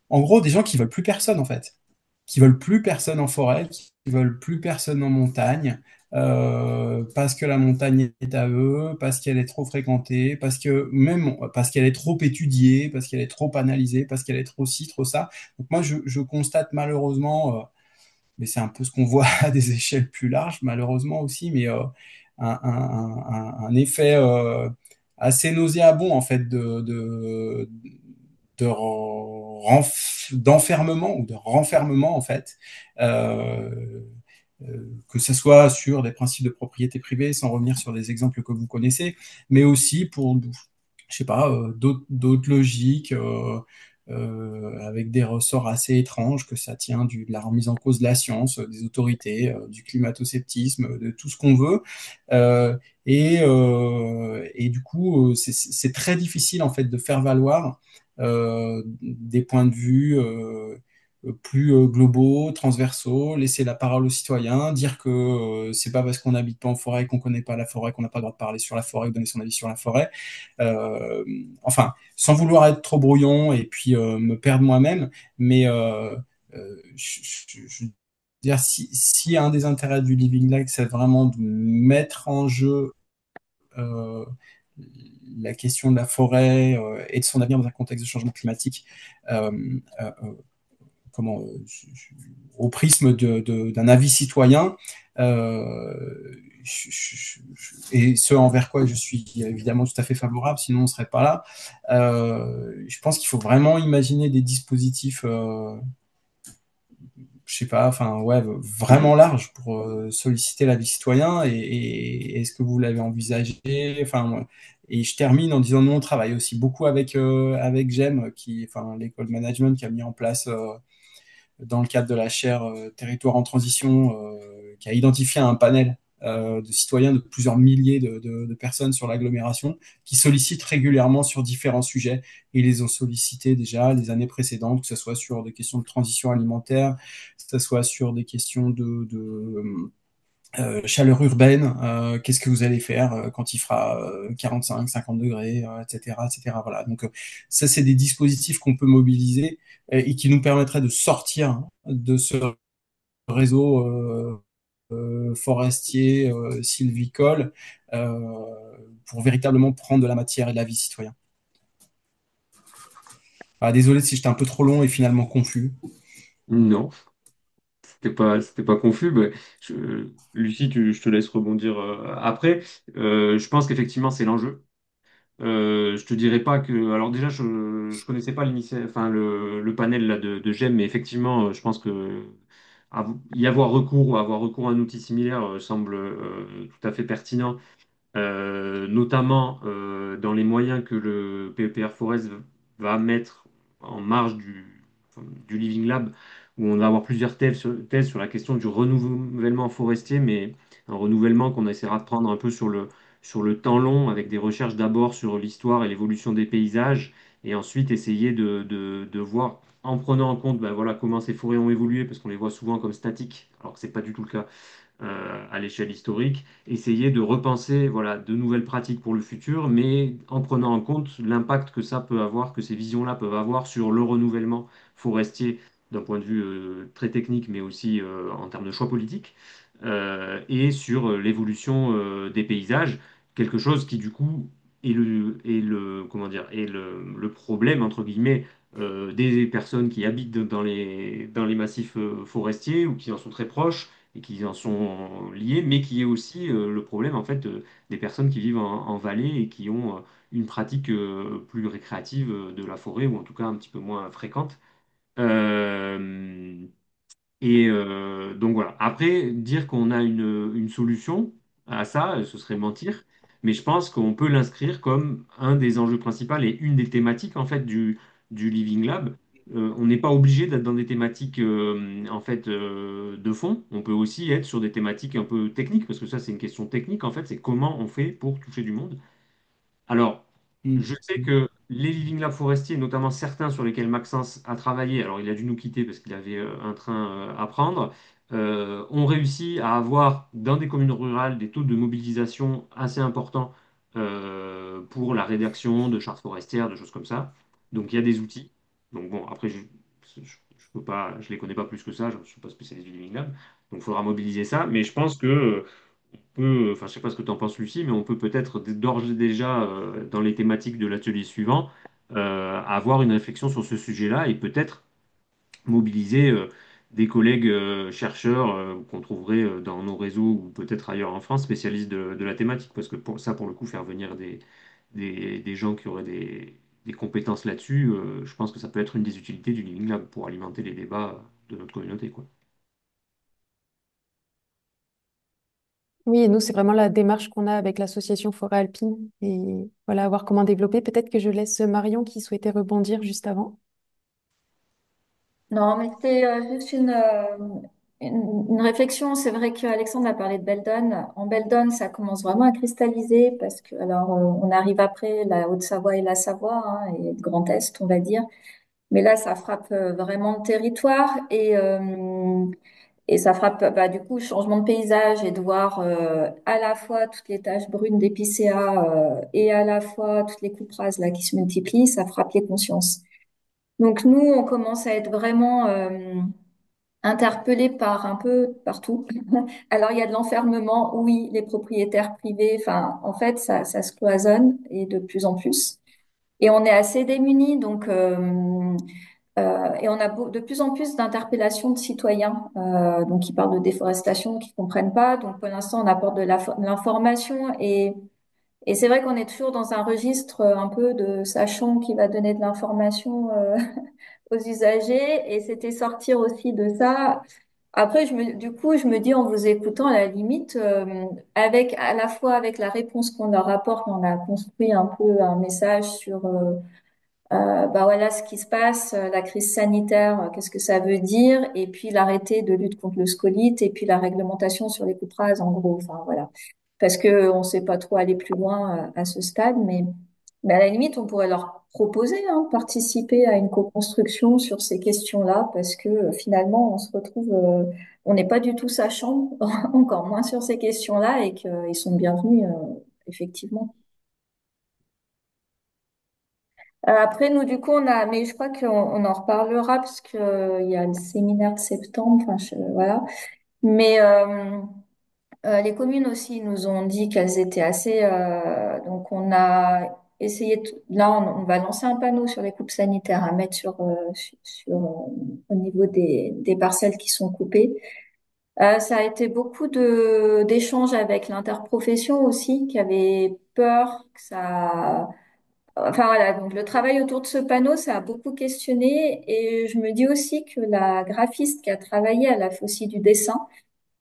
en gros des gens qui veulent plus personne en fait, qui veulent plus personne en forêt, qui veulent plus personne en montagne, parce que la montagne est à eux, parce qu'elle est trop fréquentée, parce qu'elle est trop étudiée, parce qu'elle est trop analysée, parce qu'elle est trop ci, trop ça. Donc moi, je constate malheureusement, mais c'est un peu ce qu'on voit à des échelles plus larges, malheureusement aussi, mais un effet assez nauséabond en fait d'enfermement ou de renfermement en fait, euh, que ce soit sur des principes de propriété privée, sans revenir sur des exemples que vous connaissez, mais aussi pour, je sais pas, d'autres logiques. Avec des ressorts assez étranges, que ça tient de la remise en cause de la science, des autorités, du climato-sceptisme, de tout ce qu'on veut. Euh, et du coup, c'est très difficile en fait de faire valoir des points de vue plus globaux, transversaux, laisser la parole aux citoyens, dire que c'est pas parce qu'on n'habite pas en forêt, qu'on connaît pas la forêt, qu'on n'a pas le droit de parler sur la forêt, ou donner son avis sur la forêt. Euh, enfin, sans vouloir être trop brouillon et puis me perdre moi-même, mais je veux dire, si un des intérêts du Living Lab, c'est vraiment de mettre en jeu euh, la question de la forêt et de son avenir dans un contexte de changement climatique, euh, euh, comment, au prisme d'un avis citoyen, et ce envers quoi je suis évidemment tout à fait favorable, sinon on ne serait pas là. Je pense qu'il faut vraiment imaginer des dispositifs, je sais pas, enfin ouais, vraiment larges pour solliciter l'avis citoyen. Et est-ce que vous l'avez envisagé? Enfin, et je termine en disant nous on travaille aussi beaucoup avec GEM, enfin l'école de management qui a mis en place dans le cadre de la chaire Territoire en transition, qui a identifié un panel de citoyens de plusieurs milliers de personnes sur l'agglomération qui sollicitent régulièrement sur différents sujets. Ils les ont sollicités déjà les années précédentes, que ce soit sur des questions de transition alimentaire, que ce soit sur des questions de chaleur urbaine, qu'est-ce que vous allez faire quand il fera 45, 50 degrés, etc., etc. Voilà. Donc ça, c'est des dispositifs qu'on peut mobiliser et qui nous permettraient de sortir de ce réseau forestier, sylvicole, euh, pour véritablement prendre de la matière et de la vie citoyen. Ah, désolé si j'étais un peu trop long et finalement confus. Non, c'était pas confus. Lucie, je te laisse rebondir après. Je pense qu'effectivement, c'est l'enjeu. Je te dirais pas que. Alors déjà, je connaissais pas enfin le panel là de GEM, mais effectivement, je pense que y avoir recours ou avoir recours à un outil similaire semble tout à fait pertinent, notamment dans les moyens que le PEPR Forest va mettre en marge du Living Lab, où on va avoir plusieurs thèses sur la question du renouvellement forestier, mais un renouvellement qu'on essaiera de prendre un peu sur le temps long, avec des recherches d'abord sur l'histoire et l'évolution des paysages, et ensuite essayer de voir, en prenant en compte ben voilà, comment ces forêts ont évolué, parce qu'on les voit souvent comme statiques, alors que c'est pas du tout le cas à l'échelle historique, essayer de repenser voilà, de nouvelles pratiques pour le futur, mais en prenant en compte l'impact que ça peut avoir, que ces visions-là peuvent avoir sur le renouvellement forestier d'un point de vue très technique, mais aussi en termes de choix politiques, et sur l'évolution des paysages, quelque chose qui du coup comment dire, est le problème, entre guillemets, des personnes qui habitent dans les massifs forestiers ou qui en sont très proches et qui en sont liés, mais qui est aussi le problème en fait des personnes qui vivent en vallée et qui ont une pratique plus récréative de la forêt ou en tout cas un petit peu moins fréquente. Euh, donc voilà. Après, dire qu'on a une solution à ça, ce serait mentir. Mais je pense qu'on peut l'inscrire comme un des enjeux principaux et une des thématiques en fait du Living Lab. On n'est pas obligé d'être dans des thématiques en fait de fond. On peut aussi être sur des thématiques un peu techniques parce que ça c'est une question technique en fait. C'est comment on fait pour toucher du monde. Alors, je sais Mm. que les Living Lab forestiers, notamment certains sur lesquels Maxence a travaillé, alors il a dû nous quitter parce qu'il avait un train à prendre, ont réussi à avoir dans des communes rurales des taux de mobilisation assez importants pour la rédaction de chartes forestières, de choses comme ça. Donc il y a des outils. Donc bon, après, je peux pas, je les connais pas plus que ça, je ne suis pas spécialiste du Living Lab. Donc il faudra mobiliser ça. Mais je pense que enfin, je sais pas ce que tu en penses, Lucie, mais on peut peut-être d'ores et déjà, dans les thématiques de l'atelier suivant, avoir une réflexion sur ce sujet-là et peut-être mobiliser des collègues chercheurs qu'on trouverait dans nos réseaux ou peut-être ailleurs en France, spécialistes de la thématique, parce que pour ça, pour le coup, faire venir des gens qui auraient des compétences là-dessus, je pense que ça peut être une des utilités du Living Lab pour alimenter les débats de notre communauté, quoi. Oui, et nous, c'est vraiment la démarche qu'on a avec l'association Forêt Alpine. Et voilà, voir comment développer. Peut-être que je laisse Marion qui souhaitait rebondir juste avant. Non, mais c'est juste une réflexion. C'est vrai qu'Alexandre a parlé de Beldon. En Beldon, ça commence vraiment à cristalliser parce que, alors, on arrive après la Haute-Savoie et la Savoie, hein, et le Grand Est, on va dire. Mais là, ça frappe vraiment le territoire et ça frappe, bah, du coup, changement de paysage et de voir à la fois toutes les taches brunes d'épicéa et à la fois toutes les coupes rases là qui se multiplient, ça frappe les consciences. Donc nous, on commence à être vraiment interpellés par un peu partout. Alors il y a de l'enfermement, oui, les propriétaires privés, enfin en fait ça se cloisonne et de plus en plus. Et on est assez démunis, donc et on a de plus en plus d'interpellations de citoyens, donc qui parlent de déforestation, qui comprennent pas. Donc pour l'instant on apporte de l'information et c'est vrai qu'on est toujours dans un registre un peu de sachant qui va donner de l'information aux usagers et c'était sortir aussi de ça. Après, du coup, je me dis en vous écoutant, à la limite, avec à la fois avec la réponse qu'on leur apporte, on a construit un peu un message sur bah voilà ce qui se passe, la crise sanitaire, qu'est-ce que ça veut dire, et puis l'arrêté de lutte contre le scolite, et puis la réglementation sur les coupes rases, en gros. Enfin voilà, parce que on sait pas trop aller plus loin à ce stade, mais à la limite, on pourrait leur proposer, hein, participer à une co-construction sur ces questions-là, parce que finalement, on se retrouve, on n'est pas du tout sachant, encore moins sur ces questions-là, et qu'ils sont bienvenus, effectivement. Après, nous, du coup, mais je crois on en reparlera parce que, il y a le séminaire de septembre, enfin, voilà. Mais les communes aussi nous ont dit qu'elles étaient assez. Donc, on a essayé. Là, on va lancer un panneau sur les coupes sanitaires à mettre au niveau des parcelles qui sont coupées. Ça a été beaucoup d'échanges avec l'interprofession aussi, qui avait peur que ça enfin voilà, donc le travail autour de ce panneau, ça a beaucoup questionné et je me dis aussi que la graphiste qui a travaillé, elle a fait aussi du dessin.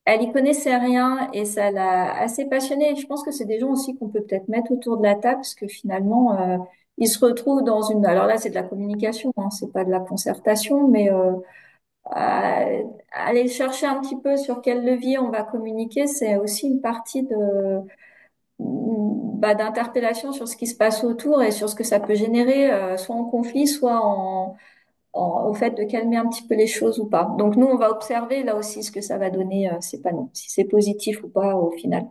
Elle y connaissait rien et ça l'a assez passionnée. Et je pense que c'est des gens aussi qu'on peut peut-être mettre autour de la table parce que finalement, ils se retrouvent dans une. Alors là, c'est de la communication, hein, c'est pas de la concertation, mais aller chercher un petit peu sur quel levier on va communiquer, c'est aussi une partie de d'interpellation sur ce qui se passe autour et sur ce que ça peut générer, soit en conflit, soit au fait de calmer un petit peu les choses ou pas. Donc nous, on va observer là aussi ce que ça va donner, ces panneaux, si c'est positif ou pas au final.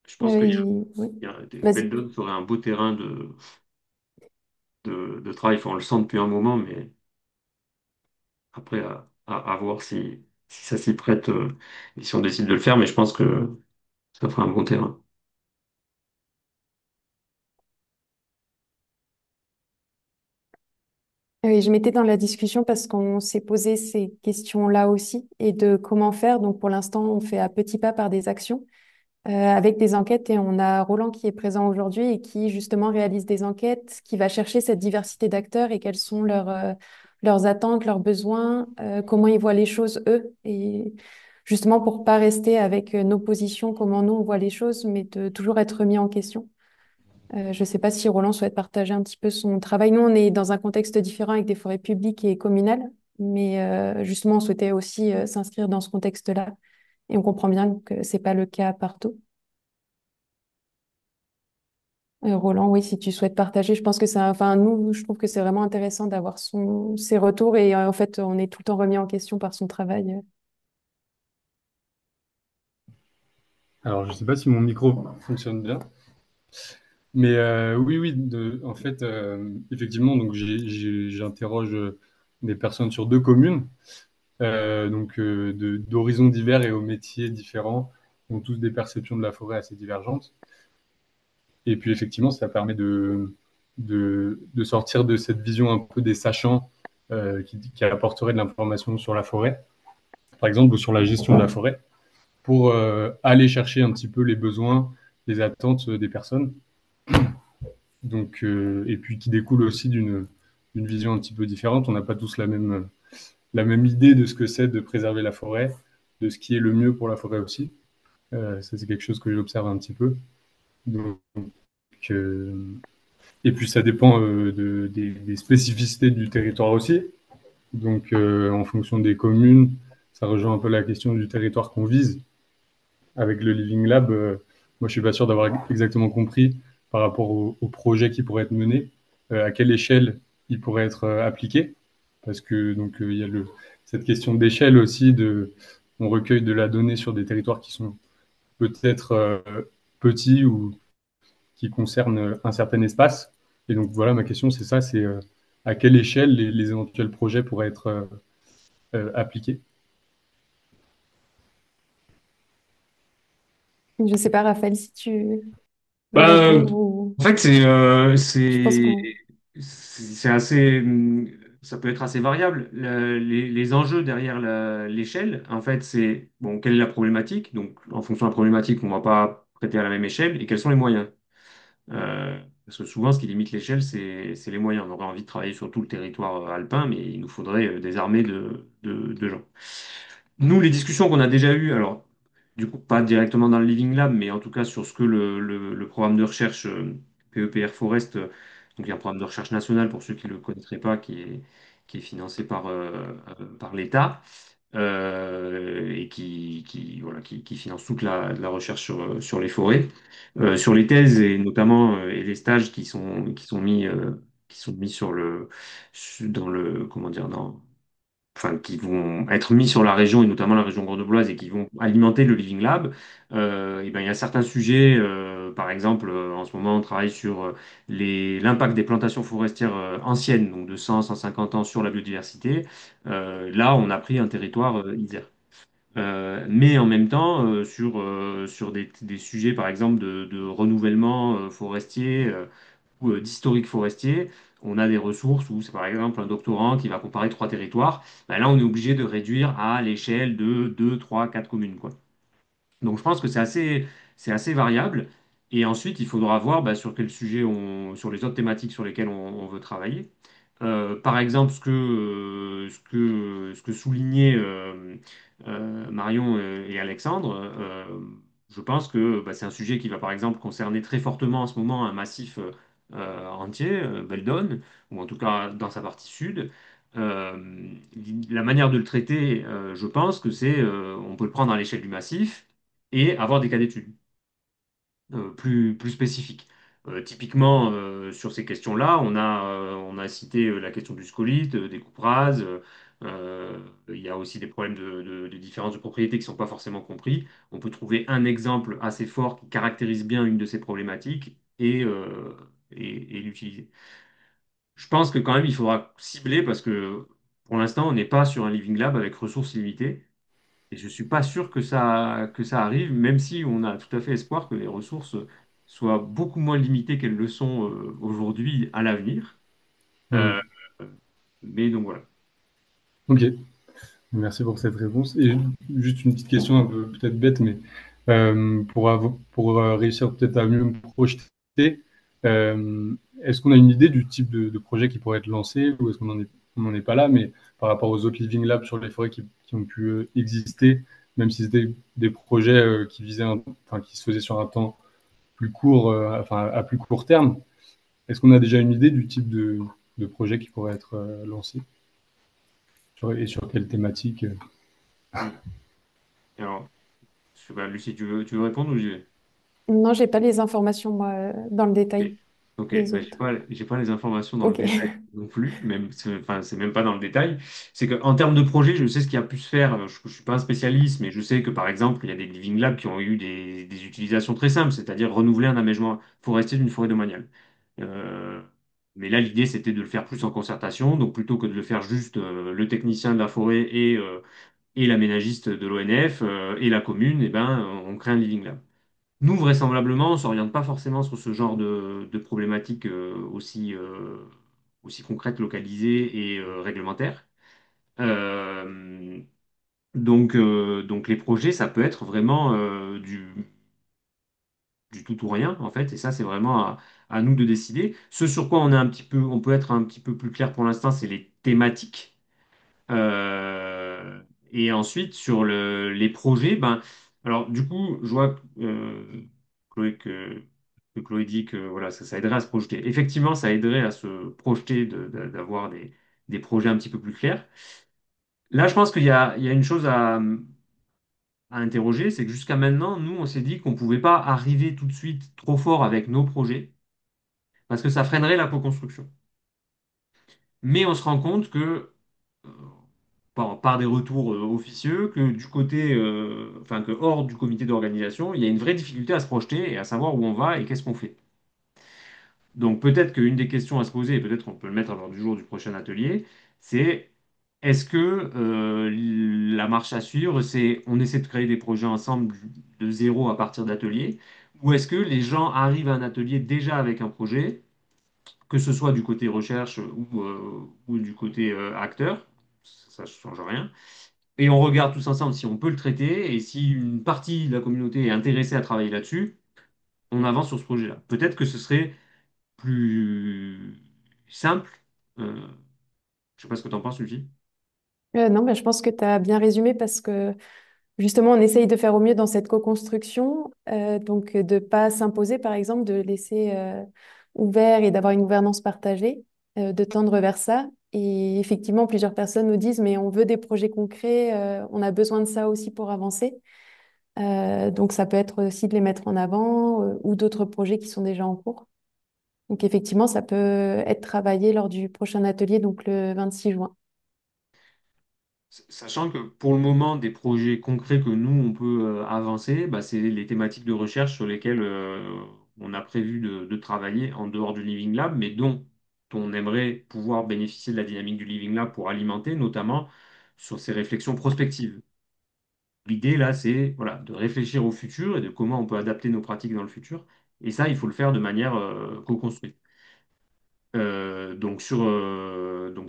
Je pense que Oui. Vas-y. Beldon serait un beau terrain de travail. Enfin, on le sent depuis un moment, mais après, à voir si ça s'y prête et si on décide de le faire. Mais je pense que ça fera un bon terrain. Oui, je m'étais dans la discussion parce qu'on s'est posé ces questions-là aussi et de comment faire. Donc pour l'instant, on fait à petits pas par des actions. Avec des enquêtes et on a Roland qui est présent aujourd'hui et qui justement réalise des enquêtes, qui va chercher cette diversité d'acteurs et quelles sont leurs attentes, leurs besoins, comment ils voient les choses eux et justement pour pas rester avec nos positions, comment nous on voit les choses, mais de toujours être remis en question. Je ne sais pas si Roland souhaite partager un petit peu son travail. Nous, on est dans un contexte différent avec des forêts publiques et communales, mais justement, on souhaitait aussi s'inscrire dans ce contexte-là. Et on comprend bien que c'est pas le cas partout. Roland, oui, si tu souhaites partager, je pense que enfin, nous, je trouve que c'est vraiment intéressant d'avoir ses retours et en fait, on est tout le temps remis en question par son travail. Alors, je ne sais pas si mon micro fonctionne bien, mais oui, oui, en fait, effectivement, donc j'interroge des personnes sur deux communes, donc d'horizons divers et aux métiers différents, ont tous des perceptions de la forêt assez divergentes. Et puis, effectivement, ça permet de sortir de cette vision un peu des sachants qui apporteraient de l'information sur la forêt, par exemple, ou sur la gestion de la forêt, pour aller chercher un petit peu les besoins, les attentes des personnes. Donc, et puis qui découle aussi d'une vision un petit peu différente. On n'a pas tous la même idée de ce que c'est de préserver la forêt, de ce qui est le mieux pour la forêt aussi. Ça, c'est quelque chose que j'observe un petit peu. Donc, euh, et puis, ça dépend des spécificités du territoire aussi. Donc, en fonction des communes, ça rejoint un peu la question du territoire qu'on vise. Avec le Living Lab, moi, je suis pas sûr d'avoir exactement compris par rapport au projet qui pourrait être mené, à quelle échelle il pourrait être appliqué, parce que donc il y a cette question d'échelle aussi on recueille de la donnée sur des territoires qui sont peut-être petits ou qui concernent un certain espace. Et donc voilà, ma question c'est ça, c'est à quelle échelle les éventuels projets pourraient être appliqués. Je ne sais pas, Raphaël, si tu veux Bah, répondre ou en fait, je pense qu'on. c'est assez, ça peut être assez variable. Les enjeux derrière l'échelle, en fait, c'est bon, quelle est la problématique? Donc, en fonction de la problématique, on ne va pas traiter à la même échelle. Et quels sont les moyens? Parce que souvent, ce qui limite l'échelle, c'est les moyens. On aurait envie de travailler sur tout le territoire alpin, mais il nous faudrait des armées de gens. Nous, les discussions qu'on a déjà eues, alors, du coup, pas directement dans le Living Lab, mais en tout cas sur ce que le programme de recherche PEPR Forest, donc il y a un programme de recherche national pour ceux qui ne le connaîtraient pas, qui est financé par l'État et voilà, qui finance toute la recherche sur les forêts. Sur les thèses et notamment et les stages qui sont mis dans le, comment dire, enfin, qui vont être mis sur la région et notamment la région grenobloise et qui vont alimenter le Living Lab. Et ben, il y a certains sujets, par exemple, en ce moment, on travaille sur l'impact des plantations forestières anciennes, donc de 100, 150 ans sur la biodiversité. Là, on a pris un territoire ISER. Mais en même temps, sur des sujets, par exemple, de renouvellement forestier ou d'historique forestier, on a des ressources où c'est par exemple un doctorant qui va comparer trois territoires. Ben là, on est obligé de réduire à l'échelle de 2, 3, 4 communes, quoi. Donc je pense que c'est assez variable. Et ensuite, il faudra voir bah, sur quel sujet sur les autres thématiques sur lesquelles on veut travailler. Par exemple, ce que soulignaient Marion et Alexandre, je pense que bah, c'est un sujet qui va par exemple concerner très fortement en ce moment un massif entier, Beldon, ou en tout cas dans sa partie sud. La manière de le traiter, je pense que on peut le prendre à l'échelle du massif et avoir des cas d'études plus spécifiques. Typiquement, sur ces questions-là, on a cité la question du scolite, des coupes rases. Il y a aussi des problèmes de différence de propriété qui ne sont pas forcément compris. On peut trouver un exemple assez fort qui caractérise bien une de ces problématiques et l'utiliser. Je pense que quand même, il faudra cibler parce que pour l'instant, on n'est pas sur un Living Lab avec ressources limitées. Et je ne suis pas sûr que ça arrive, même si on a tout à fait espoir que les ressources soient beaucoup moins limitées qu'elles le sont aujourd'hui à l'avenir. Hmm. Euh, mais donc voilà. Ok, merci pour cette réponse. Et juste une petite question un peu peut-être bête, mais pour réussir peut-être à mieux me projeter, est-ce qu'on a une idée du type de projet qui pourrait être lancé ou est-ce on n'en est pas là, mais par rapport aux autres Living Labs sur les forêts qui ont pu exister, même si c'était des projets qui visaient enfin, qui se faisaient sur un temps plus court, enfin à plus court terme, est-ce qu'on a déjà une idée du type de projet qui pourrait être lancé et sur quelle thématique? Hmm. Alors, je sais pas, Lucie, tu veux répondre ou j'y vais? Non, j'ai pas les informations, moi, dans le Ok, détail ok. des Bah, autres. j'ai pas les informations dans le Ok. détail non plus, même, enfin, c'est même pas dans le détail. C'est qu'en termes de projet, je sais ce qui a pu se faire. Je suis pas un spécialiste, mais je sais que par exemple, il y a des Living Labs qui ont eu des utilisations très simples, c'est-à-dire renouveler un aménagement forestier d'une forêt domaniale. Euh, mais là, l'idée, c'était de le faire plus en concertation. Donc, plutôt que de le faire juste le technicien de la forêt et l'aménagiste de l'ONF et la commune, eh ben, on crée un Living Lab. Nous, vraisemblablement, on ne s'oriente pas forcément sur ce genre de problématiques aussi concrètes, localisées et réglementaires. Euh, donc les projets, ça peut être vraiment du tout ou rien, en fait, et ça, c'est vraiment à nous de décider. Ce sur quoi on peut être un petit peu plus clair pour l'instant, c'est les thématiques. Euh, et ensuite, sur les projets, ben, alors du coup, je vois Chloé, que Chloé dit que voilà, ça aiderait à se projeter. Effectivement, ça aiderait à se projeter d'avoir des projets un petit peu plus clairs. Là, je pense il y a une chose à interroger, c'est que jusqu'à maintenant, nous, on s'est dit qu'on ne pouvait pas arriver tout de suite trop fort avec nos projets, parce que ça freinerait la co-construction. Mais on se rend compte que euh, par des retours officieux que du côté, enfin que hors du comité d'organisation, il y a une vraie difficulté à se projeter et à savoir où on va et qu'est-ce qu'on fait. Donc peut-être qu'une des questions à se poser, et peut-être on peut le mettre à l'ordre du jour du prochain atelier, c'est est-ce que la marche à suivre, c'est on essaie de créer des projets ensemble de zéro à partir d'ateliers, ou est-ce que les gens arrivent à un atelier déjà avec un projet, que ce soit du côté recherche ou du côté acteur, ça ne change rien. Et on regarde tous ensemble si on peut le traiter et si une partie de la communauté est intéressée à travailler là-dessus, on avance sur ce projet-là. Peut-être que ce serait plus simple. Euh, je sais pas ce que tu en penses, Lucie. Non, mais je pense que tu as bien résumé parce que justement, on essaye de faire au mieux dans cette co-construction, donc de ne pas s'imposer, par exemple, de laisser ouvert et d'avoir une gouvernance partagée, de tendre vers ça. Et effectivement, plusieurs personnes nous disent, mais on veut des projets concrets, on a besoin de ça aussi pour avancer. Donc ça peut être aussi de les mettre en avant ou d'autres projets qui sont déjà en cours. Donc effectivement, ça peut être travaillé lors du prochain atelier, donc le 26 juin. Sachant que pour le moment, des projets concrets que nous, on peut avancer, bah, c'est les thématiques de recherche sur lesquelles on a prévu de travailler en dehors du Living Lab, mais dont on aimerait pouvoir bénéficier de la dynamique du Living Lab pour alimenter, notamment sur ces réflexions prospectives. L'idée, là, c'est voilà, de réfléchir au futur et de comment on peut adapter nos pratiques dans le futur. Et ça, il faut le faire de manière co-construite. Donc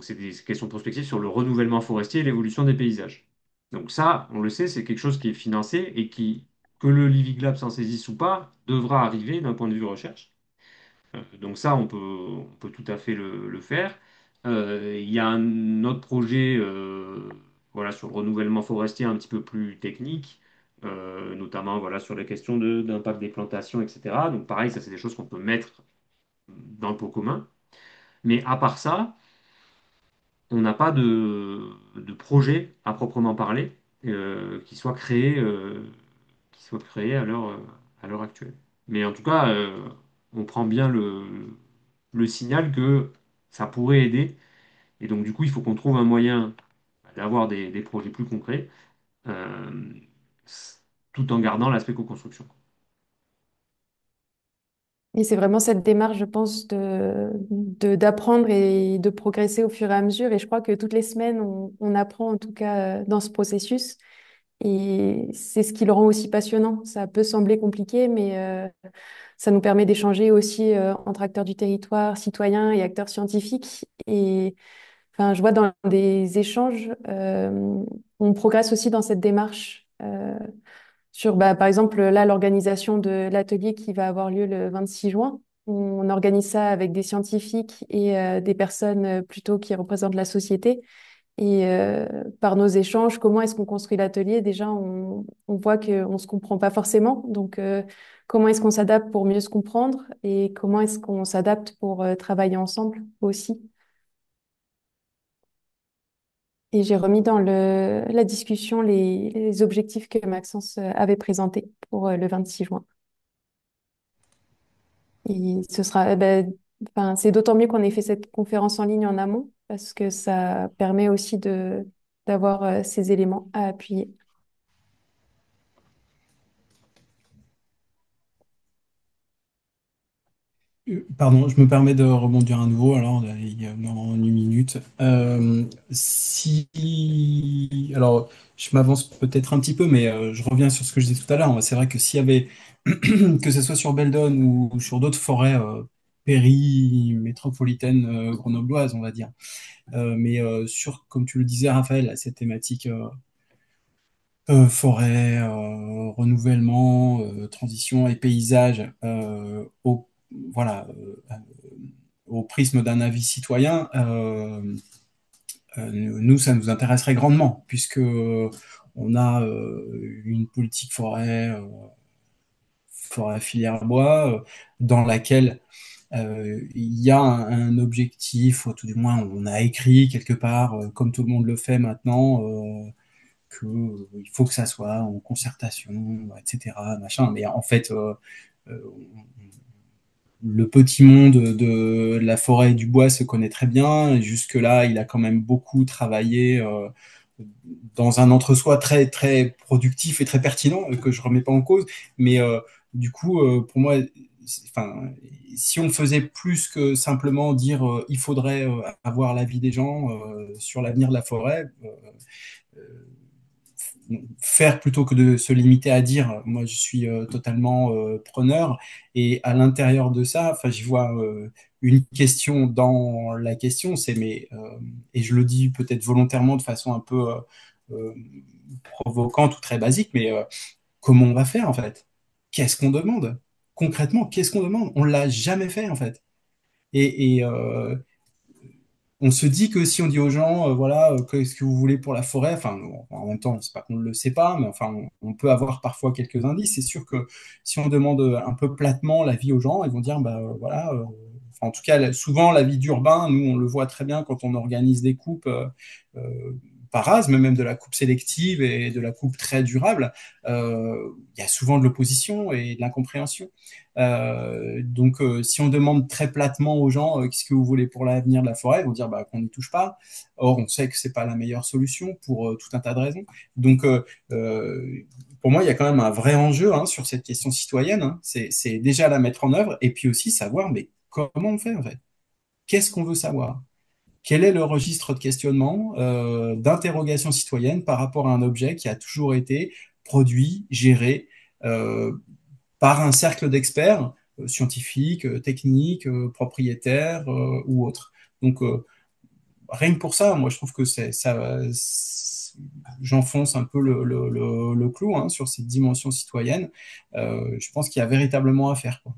c'est des questions prospectives sur le renouvellement forestier et l'évolution des paysages. Donc ça, on le sait, c'est quelque chose qui est financé et qui que le Living Lab s'en saisisse ou pas, devra arriver d'un point de vue recherche. Donc ça, on peut tout à fait le faire. Il y a un autre projet voilà, sur le renouvellement forestier un petit peu plus technique, notamment voilà, sur les questions d'impact des plantations, etc. Donc pareil, ça c'est des choses qu'on peut mettre dans le pot commun. Mais à part ça, on n'a pas de projet à proprement parler qui soit créé à l'heure actuelle. Mais en tout cas, on prend bien le signal que ça pourrait aider. Et donc, du coup, il faut qu'on trouve un moyen d'avoir des projets plus concrets, euh, tout en gardant l'aspect co-construction. Et c'est vraiment cette démarche, je pense, d'apprendre et de progresser au fur et à mesure. Et je crois que toutes les semaines, on apprend en tout cas dans ce processus. Et c'est ce qui le rend aussi passionnant. Ça peut sembler compliqué, mais ça nous permet d'échanger aussi entre acteurs du territoire, citoyens et acteurs scientifiques. Et enfin, je vois dans des échanges, on progresse aussi dans cette démarche. Sur, bah, par exemple, là, l'organisation de l'atelier qui va avoir lieu le 26 juin. On organise ça avec des scientifiques et des personnes plutôt qui représentent la société. Et par nos échanges, comment est-ce qu'on construit l'atelier? Déjà, on voit qu'on ne se comprend pas forcément. Donc, comment est-ce qu'on s'adapte pour mieux se comprendre et comment est-ce qu'on s'adapte pour travailler ensemble aussi? Et j'ai remis dans la discussion les objectifs que Maxence avait présentés pour le 26 juin. Et ce sera, ben, enfin, c'est d'autant mieux qu'on ait fait cette conférence en ligne en amont parce que ça permet aussi d'avoir ces éléments à appuyer. Pardon, je me permets de rebondir à nouveau, alors, dans une minute. Alors, je m'avance peut-être un petit peu, mais je reviens sur ce que je disais tout à l'heure. C'est vrai que s'il y avait, que ce soit sur Beldon ou sur d'autres forêts périmétropolitaines grenobloises, on va dire, mais sur, comme tu le disais, Raphaël, cette thématique forêt, renouvellement, transition et paysage, voilà, au prisme d'un avis citoyen, nous, ça nous intéresserait grandement, puisque on a une politique forêt filière bois, dans laquelle il y a un objectif, ou tout du moins on a écrit quelque part, comme tout le monde le fait maintenant, il faut que ça soit en concertation, etc., machin. Mais en fait, euh, le petit monde de la forêt et du bois se connaît très bien. Et jusque-là, il a quand même beaucoup travaillé dans un entre-soi très, très productif et très pertinent, que je ne remets pas en cause. Mais du coup, pour moi, enfin, si on faisait plus que simplement dire il faudrait avoir l'avis des gens sur l'avenir de la forêt, faire plutôt que de se limiter à dire, moi je suis totalement preneur. Et à l'intérieur de ça, enfin, j'y vois une question dans la question, c'est et je le dis peut-être volontairement de façon un peu euh, provocante ou très basique, mais comment on va faire en fait? Qu'est-ce qu'on demande? Concrètement, qu'est-ce qu'on demande? On l'a jamais fait en fait. Et on se dit que si on dit aux gens, voilà, qu'est-ce que vous voulez pour la forêt, enfin, en même temps, c'est pas qu'on ne le sait pas, mais enfin, on peut avoir parfois quelques indices. C'est sûr que si on demande un peu platement l'avis aux gens, ils vont dire, bah voilà, enfin, en tout cas, souvent, l'avis d'urbain, nous, on le voit très bien quand on organise des coupes par as, mais même de la coupe sélective et de la coupe très durable, il y a souvent de l'opposition et de l'incompréhension. Donc, si on demande très platement aux gens qu'est-ce que vous voulez pour l'avenir de la forêt, ils vont dire bah, qu'on n'y touche pas. Or, on sait que c'est pas la meilleure solution pour tout un tas de raisons. Donc, pour moi, il y a quand même un vrai enjeu sur cette question citoyenne. C'est déjà la mettre en œuvre et puis aussi savoir mais comment on fait en fait. Qu'est-ce qu'on veut savoir? Quel est le registre de questionnement, d'interrogation citoyenne par rapport à un objet qui a toujours été produit, géré, euh, par un cercle d'experts scientifiques, techniques, propriétaires ou autres. Donc, rien que pour ça, moi, je trouve que j'enfonce un peu le clou hein, sur cette dimension citoyenne. Je pense qu'il y a véritablement à faire, quoi.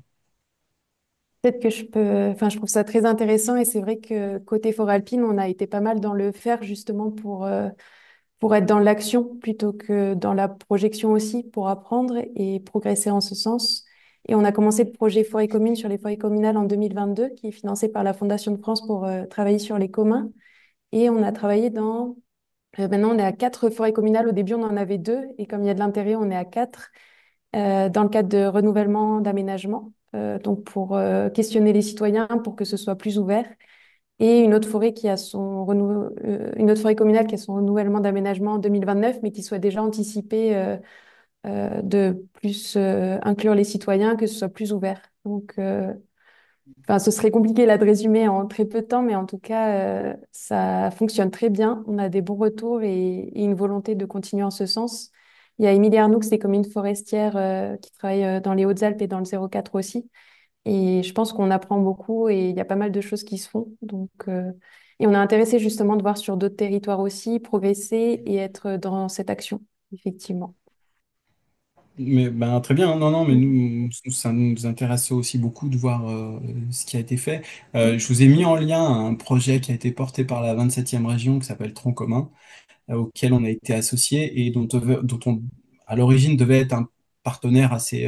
Peut-être que enfin, je trouve ça très intéressant et c'est vrai que côté Forêt Alpine, on a été pas mal dans le faire justement pour être dans l'action plutôt que dans la projection aussi, pour apprendre et progresser en ce sens. Et on a commencé le projet Forêt commune sur les forêts communales en 2022, qui est financé par la Fondation de France pour travailler sur les communs. Et on a travaillé maintenant, on est à 4 forêts communales. Au début, on en avait 2. Et comme il y a de l'intérêt, on est à 4 dans le cadre de renouvellement d'aménagement. Donc, pour questionner les citoyens, pour que ce soit plus ouvert. Et une autre forêt communale qui a son renouvellement d'aménagement en 2029, mais qui soit déjà anticipé de plus inclure les citoyens, que ce soit plus ouvert. Donc, enfin, ce serait compliqué là de résumer en très peu de temps, mais en tout cas, ça fonctionne très bien. On a des bons retours et une volonté de continuer en ce sens. Il y a Émilie Arnoux, c'est comme une forestière qui travaille dans les Hautes-Alpes et dans le 04 aussi. Et je pense qu'on apprend beaucoup et il y a pas mal de choses qui se font. Donc, et on est intéressé justement de voir sur d'autres territoires aussi progresser et être dans cette action, effectivement. Mais ben, très bien, non, non, mais Mm. ça nous intéresse aussi beaucoup de voir ce qui a été fait. Mm. Je vous ai mis en lien un projet qui a été porté par la 27e région qui s'appelle Tronc commun, auquel on a été associé et dont on, à l'origine, devait être un partenaire assez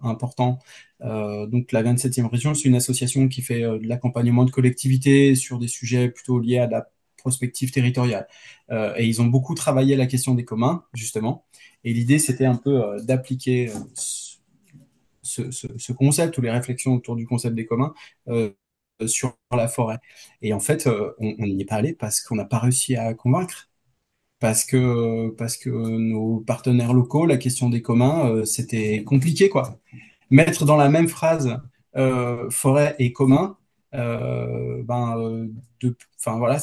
important. Donc la 27e région, c'est une association qui fait de l'accompagnement de collectivités sur des sujets plutôt liés à la prospective territoriale. Et ils ont beaucoup travaillé la question des communs, justement. Et l'idée, c'était un peu d'appliquer ce concept ou les réflexions autour du concept des communs euh, sur la forêt. Et en fait, on n'y est pas allé parce qu'on n'a pas réussi à convaincre parce que nos partenaires locaux, la question des communs, c'était compliqué, quoi. Mettre dans la même phrase forêt et commun, enfin voilà,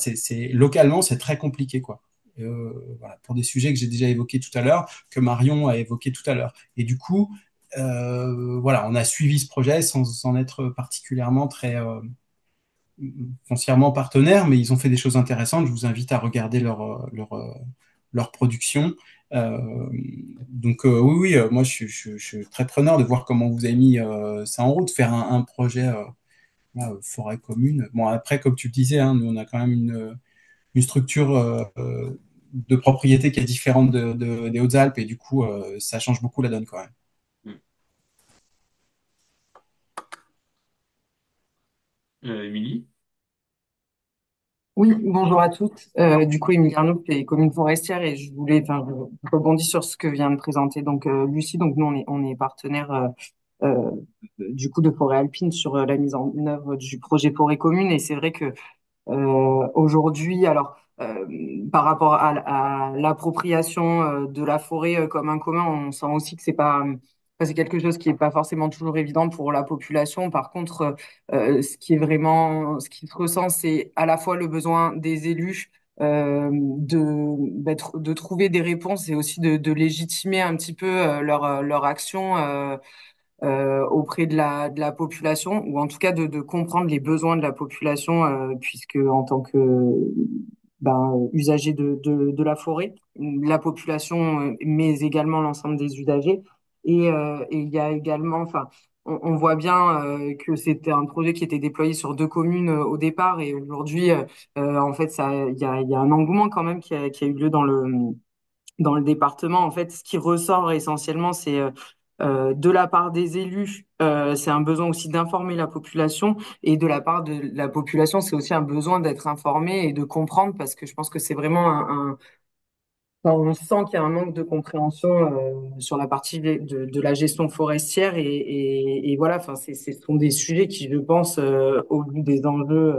localement, c'est très compliqué, quoi. Voilà, pour des sujets que j'ai déjà évoqués tout à l'heure, que Marion a évoqué tout à l'heure. Et du coup, voilà, on a suivi ce projet sans être particulièrement très foncièrement partenaires, mais ils ont fait des choses intéressantes. Je vous invite à regarder leur production. Euh, oui, oui, moi je suis très preneur de voir comment vous avez mis ça en route, faire un projet forêt commune. Bon, après, comme tu le disais, hein, nous on a quand même une structure de propriété qui est différente des Hautes-Alpes et du coup ça change beaucoup la donne quand même. Mm. Émilie? Oui, bonjour à toutes. Du coup, Émilie Arnaud, est commune forestière et je rebondis sur ce que vient de présenter donc Lucie. Donc nous, on est partenaire euh, du coup de Forêt Alpine sur la mise en œuvre du projet Forêt commune et c'est vrai que aujourd'hui, alors par rapport à l'appropriation de la forêt comme un commun, on sent aussi que c'est quelque chose qui est pas forcément toujours évident pour la population. Par contre, ce qui se ressent, c'est à la fois le besoin des élus de trouver des réponses et aussi de légitimer un petit peu leur action. Auprès de la population, ou en tout cas de comprendre les besoins de la population, puisque en tant que usager de la forêt, la population, mais également l'ensemble des usagers. Et il y a également, enfin, on voit bien que c'était un projet qui était déployé sur 2 communes au départ, et aujourd'hui, en fait, il y a un engouement quand même qui a eu lieu dans le département. En fait, ce qui ressort essentiellement, c'est de la part des élus, c'est un besoin aussi d'informer la population, et de la part de la population, c'est aussi un besoin d'être informé et de comprendre, parce que je pense que c'est vraiment enfin, on sent qu'il y a un manque de compréhension sur la partie de la gestion forestière, et voilà, enfin, ce sont des sujets qui, je pense, au vu des enjeux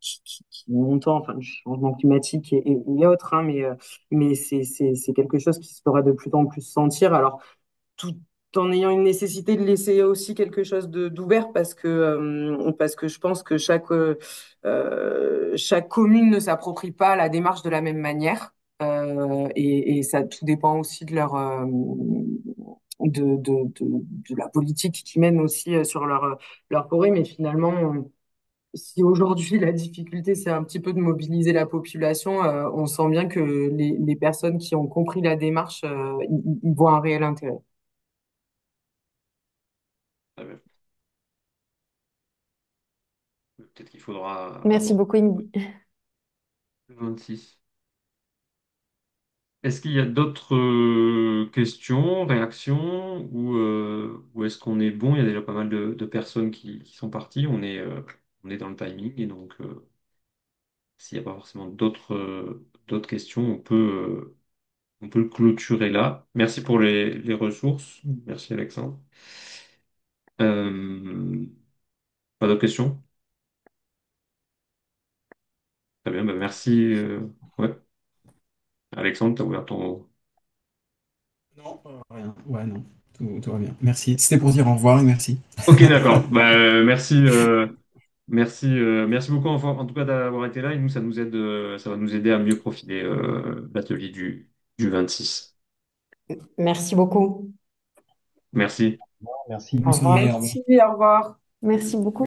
qui montant, enfin, du changement climatique et autres, hein, mais c'est quelque chose qui se fera de plus en plus sentir. Alors, tout en ayant une nécessité de laisser aussi quelque chose d'ouvert, parce que je pense que chaque commune ne s'approprie pas la démarche de la même manière. Et ça tout dépend aussi de leur de la politique qu'ils mènent aussi sur leur forêt, mais finalement si aujourd'hui la difficulté c'est un petit peu de mobiliser la population, on sent bien que les personnes qui ont compris la démarche, ils voient un réel intérêt. Très bien. Peut-être qu'il faudra Merci avoir beaucoup, Indy. le 26. Est-ce qu'il y a d'autres questions, réactions, ou est-ce qu'on est bon? Il y a déjà pas mal de personnes qui sont parties. On est dans le timing, et donc s'il n'y a pas forcément d'autres questions, on peut le clôturer là. Merci pour les ressources. Merci Alexandre. Euh, Pas d'autres questions? Très bien, bah merci. Ouais. Alexandre, tu as ouvert ton... Non, rien. Ouais, non. Tout va bien. Merci. C'était pour dire au revoir et merci. Ok, d'accord. Bah, merci. Merci beaucoup en tout cas d'avoir été là, et nous ça nous aide, ça va nous aider à mieux profiler l'atelier du 26. Merci beaucoup. Merci. Merci. Au Bonne revoir. soirée, au revoir. Merci, au revoir. Merci beaucoup.